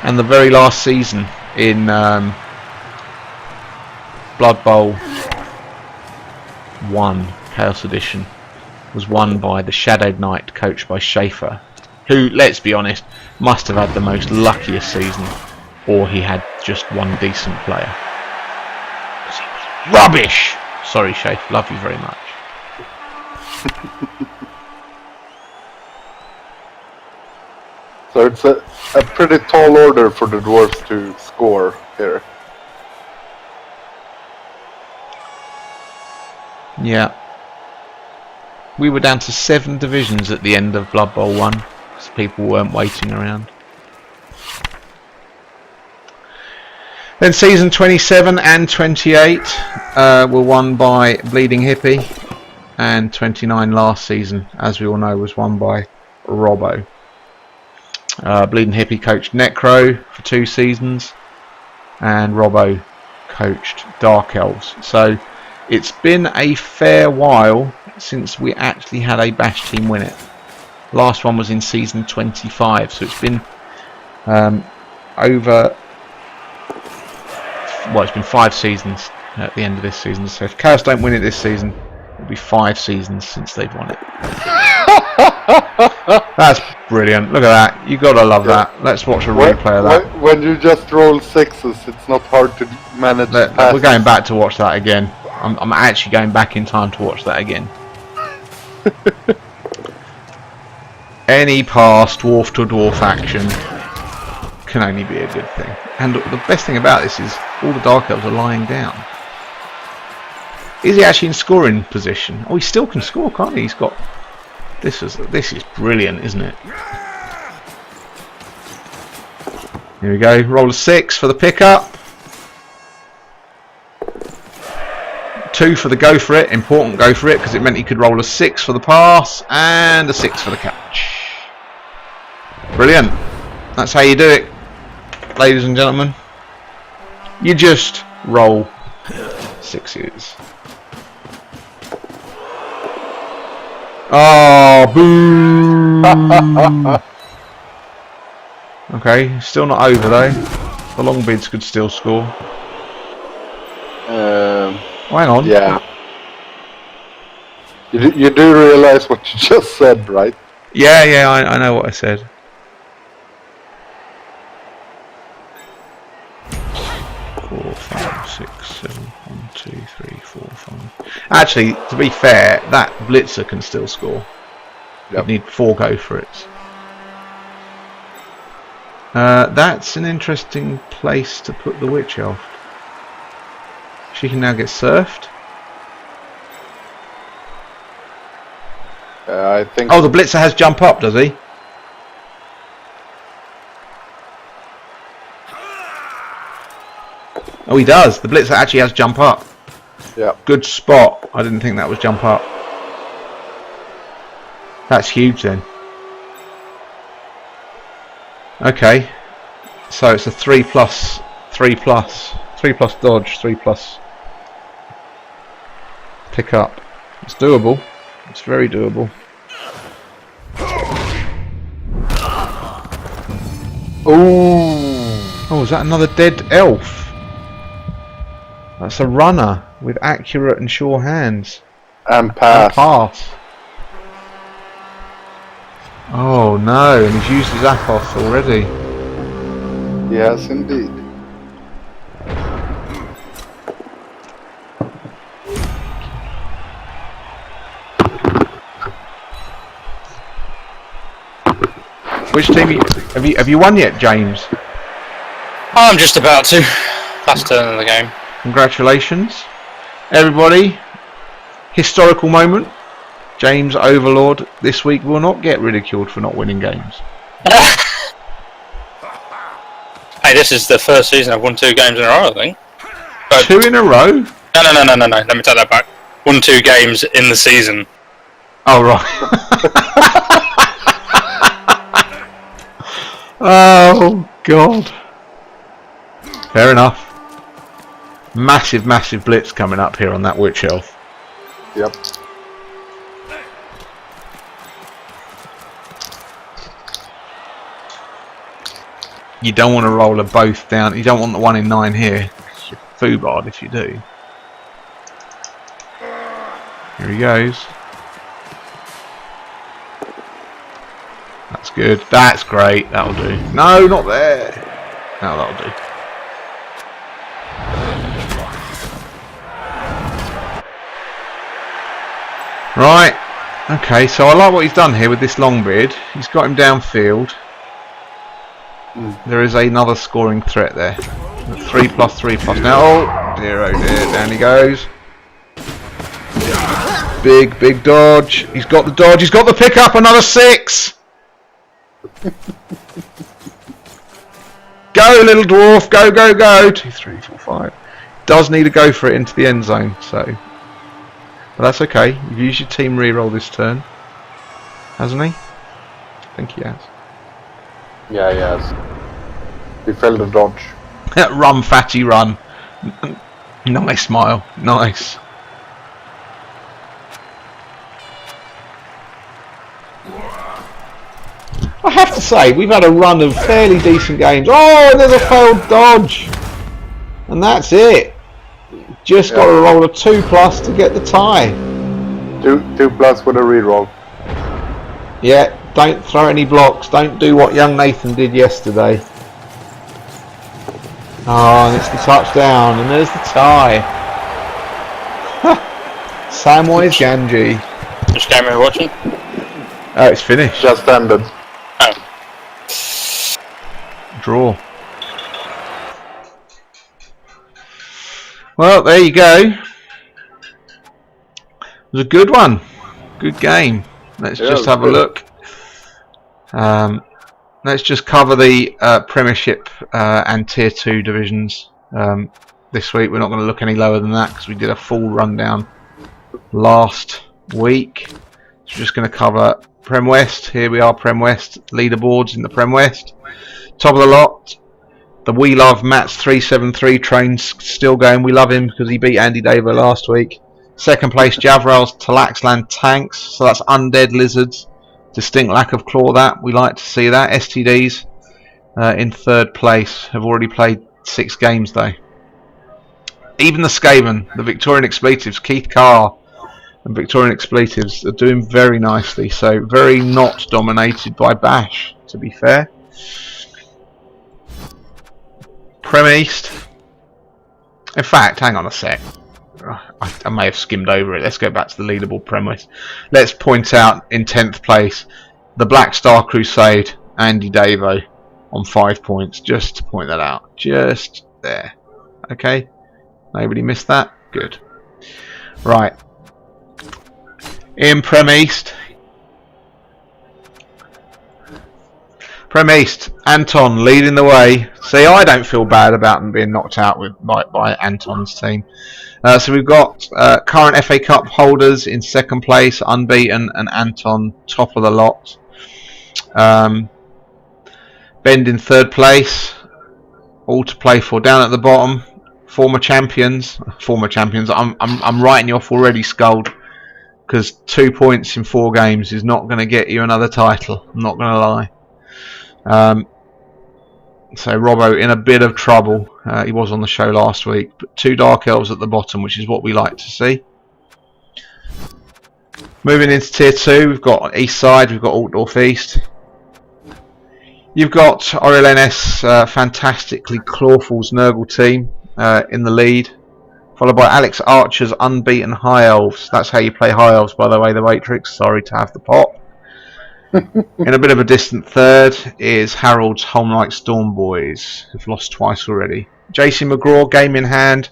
And the very last season in Blood Bowl 1 Chaos Edition was won by the Shadowed Knight, coached by Schaefer, who, let's be honest, must have had the most luckiest season, or he had just one decent player. Because he was rubbish! Sorry, Schaefer, love you very much. So it's a pretty tall order for the dwarves to score here. Yeah. We were down to 7 divisions at the end of Blood Bowl 1, because people weren't waiting around. Then season 27 and 28 were won by Bleeding Hippie, and 29 last season, as we all know, was won by Robbo. Bleeding Hippie coached Necro for 2 seasons, and Robbo coached Dark Elves. So it's been a fair while since we actually had a Bash team win it. Last one was in season 25, so it's been it's been 5 seasons at the end of this season. So if Chaos don't win it this season, it'll be 5 seasons since they've won it. That's brilliant. Look at that. You gotta love that. Let's watch a replay of that. When you just roll 6s, it's not hard to manage. We're going back to watch that again. I'm actually going back in time to watch that again. Any past dwarf to dwarf action can only be a good thing. And the best thing about this is all the Dark Elves are lying down. Is he actually in scoring position? Oh, he still can score, can't he? He's got... This is brilliant, isn't it? Here we go. Roll a 6 for the pickup. 2 for the go for it. Important go for it, because it meant he could roll a 6 for the pass and a 6 for the catch. Brilliant. That's how you do it, ladies and gentlemen. You just roll 6s. Oh, boo! Okay, still not over though. The long bids could still score. Hang on. Yeah. You do realise what you just said, right? Yeah, I know what I said. Four, 5, 6, 7, 1, 2, 3, 4, 5. Actually, to be fair, that blitzer can still score. Yep. You need 4 go for it. That's an interesting place to put the Witch Elf. She can now get surfed. I think. Oh, the blitzer has jump up, does he? Oh, he does. The blitzer actually has jump up. Yeah. Good spot. I didn't think that was jump up. That's huge then. Okay. So it's a 3+, 3+, 3+ dodge, 3+ pick up. It's doable. It's very doable. Ooh. Oh, is that another dead elf? That's a runner with accurate and sure hands. And pass. And pass. Oh no, and he's used his Apoth already. Yes, indeed. Which team have you won yet, James? I'm just about to. Last turn of the game. Congratulations, everybody. Historical moment. James Overlord this week will not get ridiculed for not winning games. Hey, this is the first season I've won 2 games in a row, I think. But 2 in a row? No. Let me take that back. Won 2 games in the season. Oh, right. Oh, God. Fair enough. Massive, massive blitz coming up here on that Witch Elf. Yep. You don't want to roll a both down. You don't want the 1 in 9 here. You're foobard if you do. Here he goes. That's good. That's great. That'll do. No, not there. No, that'll do. Right. Okay, so I like what he's done here with this Longbeard. He's got him downfield. There is another scoring threat there. 3+3+. Now, oh dear, oh dear. Down he goes. Big dodge. He's got the dodge. He's got the pickup. Another 6. Go, little dwarf. Go. 2, 3, 4, 5. Does need to go for it into the end zone. So, but that's okay. You've used your team reroll this turn, hasn't he? I think he has. Yeah, he has. He failed the dodge. Run, fatty, run. Nice smile. Nice. I have to say, we've had a run of fairly decent games. Oh, and there's a failed dodge. And that's it. Just got to roll a 2+ to get the tie. 2+ with a reroll. Yeah, don't throw any blocks. Don't do what young Nathan did yesterday. Oh, and it's the touchdown, and there's the tie. Samwise Gamgee. Which game are we watching? Oh, it's finished. Just ended. Oh. Draw. Well, there you go. It was a good one. Good game. Let's just have a look. Let's just cover the Premiership and Tier 2 divisions this week. We're not going to look any lower than that because we did a full rundown last week. So we're just going to cover Prem West. Here we are, Prem West leaderboards in the Prem West. Top of the lot, the We Love Matt's 373 train's still going. We love him because he beat Andy Davo last week. Second place, Javral's Talaxland Tanks. So that's undead lizards. Distinct lack of claw. That we like to see that. STDs in third place have already played 6 games though. Even the Skaven, the Victorian Expletives, Keith Carr and Victorian Expletives are doing very nicely. So very not dominated by Bash, to be fair. Prem East. In fact, hang on a sec. I may have skimmed over it. Let's go back to the leaderboard Prem West. Let's point out in 10th place the Black Star Crusade, Andy Davo on 5 points. Just to point that out. Just there. Okay? Nobody missed that? Good. Right. In Prem East. Prem East, Anton leading the way. See, I don't feel bad about them being knocked out by Anton's team. So we've got current FA Cup holders in second place, unbeaten, and Anton top of the lot. Bend in third place, all to play for. Down at the bottom, former champions. I'm writing you off already, Scald, because 2 points in 4 games is not going to get you another title. I'm not going to lie. So Robbo in a bit of trouble. He was on the show last week, but 2 Dark Elves at the bottom, which is what we like to see. Moving into Tier 2, we've got East Side, we've got Altdorf East. You've got Oriel NS, fantastically Clawful's Nurgle team in the lead, followed by Alex Archer's unbeaten High Elves. That's how you play High Elves, by the way, the Matrix. Sorry to have the pop. In a bit of a distant third is Harold's Homelike Storm Boys, who've lost twice already. JC McGraw, game in hand.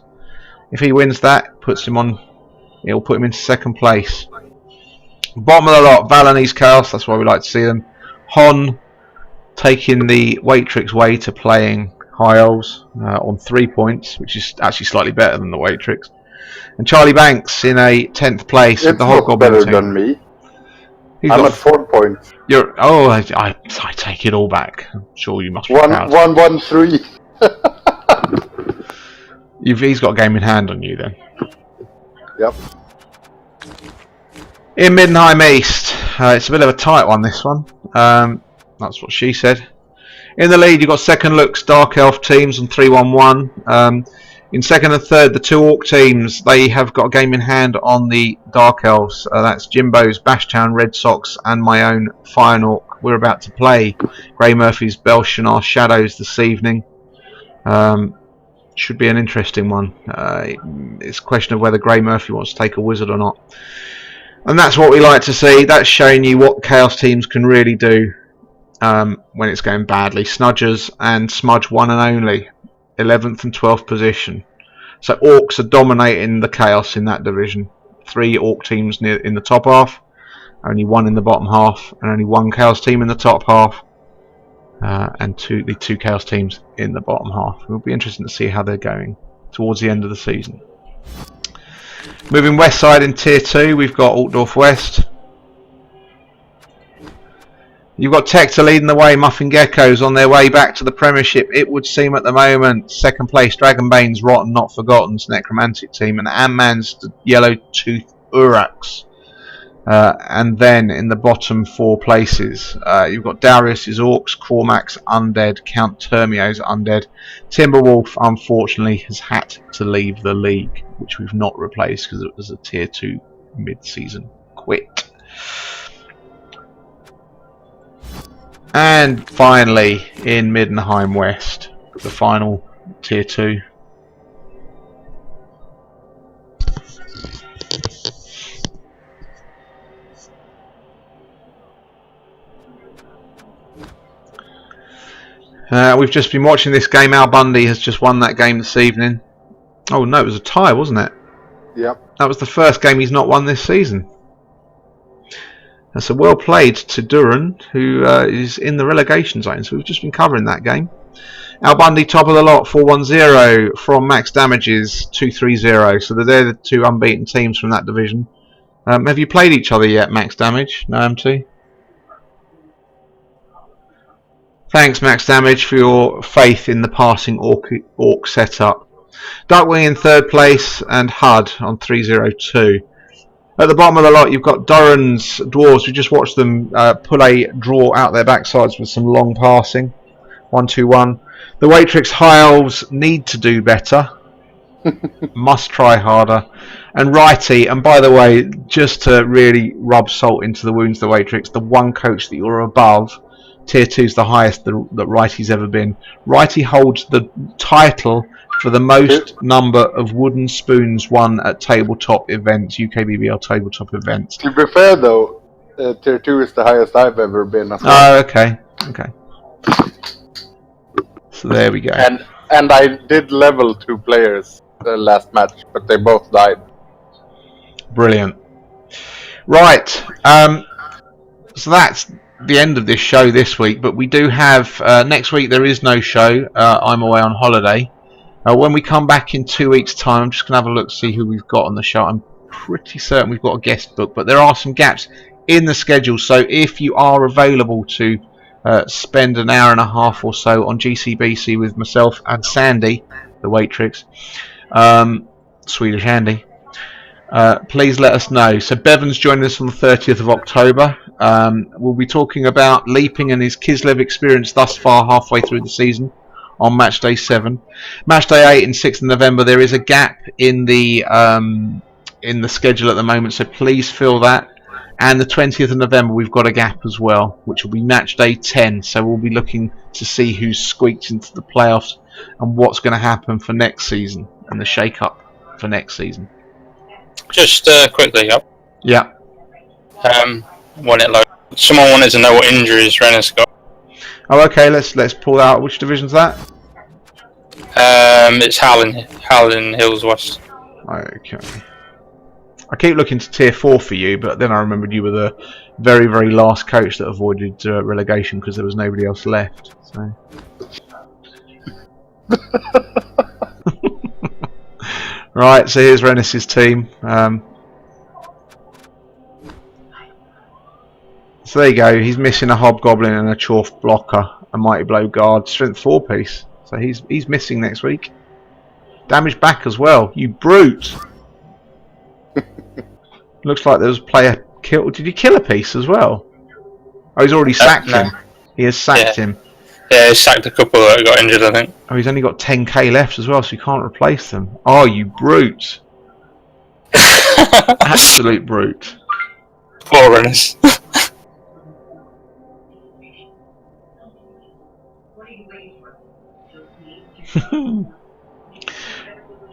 If he wins that, it'll put him into 2nd place. Bottom of the lot, Valonese Chaos, that's why we like to see them. Hon taking the Waitrix way to playing High Elves on 3 points, which is actually slightly better than the Waitrix. And Charlie Banks in a 10th place with the Hobgoblin better team. than me. I'm at 4 points. I take it all back. I'm sure you must be proud. 1-1-3. He's got a game in hand on you then. Yep. In Middenheim East, it's a bit of a tight one, this one. That's what she said. In the lead, you've got Second Looks Dark Elf teams on 3-1-1. In 2nd and 3rd, the 2 Orc teams, they have got a game in hand on the Dark Elves. That's Jimbo's Bashtown Red Sox and my own Fire Orc. We're about to play Grey Murphy's Belshanar Shadows this evening. Should be an interesting one. It's a question of whether Grey Murphy wants to take a wizard or not. And that's what we like to see. That's showing you what Chaos teams can really do when it's going badly. Snudgers and Smudge 1 and only. 11th and 12th position. So Orcs are dominating the Chaos in that division. 3 Orc teams in the top half, only 1 in the bottom half, and only 1 Chaos team in the top half, and the 2 Chaos teams in the bottom half. It'll be interesting to see how they're going towards the end of the season. Moving west side in Tier 2, we've got Altdorf West. You've got Tector leading the way, Muffin Geckos on their way back to the Premiership, it would seem at the moment. 2nd place, Dragonbane's Rotten Not Forgotten's Necromantic team, and Ant-Man's Yellow Tooth Urax. And then in the bottom 4 places, you've got Darius's Orcs, Cormac's Undead, Count Termio's Undead. Timberwolf, unfortunately, has had to leave the league, which we've not replaced because it was a Tier 2 mid-season quit. And finally, in Middenheim West, the final Tier 2. We've just been watching this game. Al Bundy has just won that game this evening. Oh no, it was a tie, wasn't it? Yep. That was the first game he's not won this season. So well played to Duran, who is in the relegation zone. So we've just been covering that game. Al Bundy top of the lot, 4-1-0 from Max Damages, 2-3-0. So they're the 2 unbeaten teams from that division. Have you played each other yet, Max Damage? No, MT? Thanks, Max Damage, for your faith in the passing orc setup. Darkwing in 3rd place and HUD on 3-0-2. At the bottom of the lot, you've got Doran's Dwarves. We just watched them pull a draw out their backsides with some long passing. 1-2-1. The Waitrix High Elves need to do better. Must try harder. And Righty, and by the way, just to really rub salt into the wounds of the Waitrix, the one coach that you're above, Tier 2 is the highest that Righty's ever been. Righty holds the title for the most number of wooden spoons won at tabletop events, UKBBL tabletop events. To be fair though, Tier 2 is the highest I've ever been as well. Oh, okay. So there we go. And I did level 2 players the last match, but they both died. Brilliant. Right, so that's the end of this show this week, but we do have, next week there is no show, I'm away on holiday. When we come back in 2 weeks' time, I'm just going to have a look to see who we've got on the show. I'm pretty certain we've got a guest book, but there are some gaps in the schedule. So if you are available to spend an hour and a half or so on GCBC with myself and Sandy, the Waitrix, Swedish Andy, please let us know. So Bevan's joining us on the 30th of October. We'll be talking about Leaping and his Kislev experience thus far, halfway through the season. on match day 7. Match day 8 and 6th of November, there is a gap in the schedule at the moment, so please fill that. And the 20th of November, we've got a gap as well, which will be match day 10. So we'll be looking to see who's squeaked into the playoffs and what's going to happen for next season and the shake-up for next season. Just quickly, Yeah. when it loads, someone wanted to know what injuries Renner's got. Oh, okay. Let's pull out. Which division's that? It's Howling Hills West. Okay. I keep looking to tier 4 for you, but then I remembered you were the very, very last coach that avoided relegation because there was nobody else left. So. Right, so here's Rennis's team. So there you go. He's missing a Hobgoblin and a Chorf blocker, a Mighty Blow guard, strength 4 piece. So he's missing next week. Damage back as well. You brute. Looks like there was a player killed. Did he kill a piece as well? Oh, he's already sacked him. He has sacked him. Yeah, he sacked a couple that got injured, I think. Oh, he's only got 10k left as well, so you can't replace them. Oh, you brute. Absolute brute. Poor Rennis.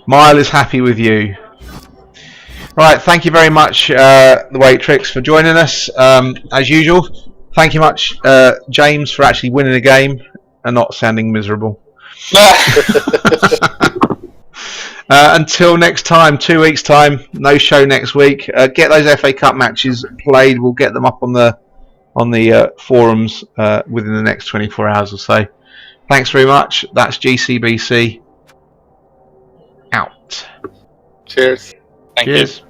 Mile is happy with you. Right, thank you very much, the Waitrix, for joining us. As usual, thank you much, James, for actually winning a game and not sounding miserable. Until next time, 2 weeks' time, no show next week. Get those FA Cup matches played. We'll get them up on the forums within the next 24 hours or so. Thanks very much. That's GCBC out. Cheers. Thank you. Cheers.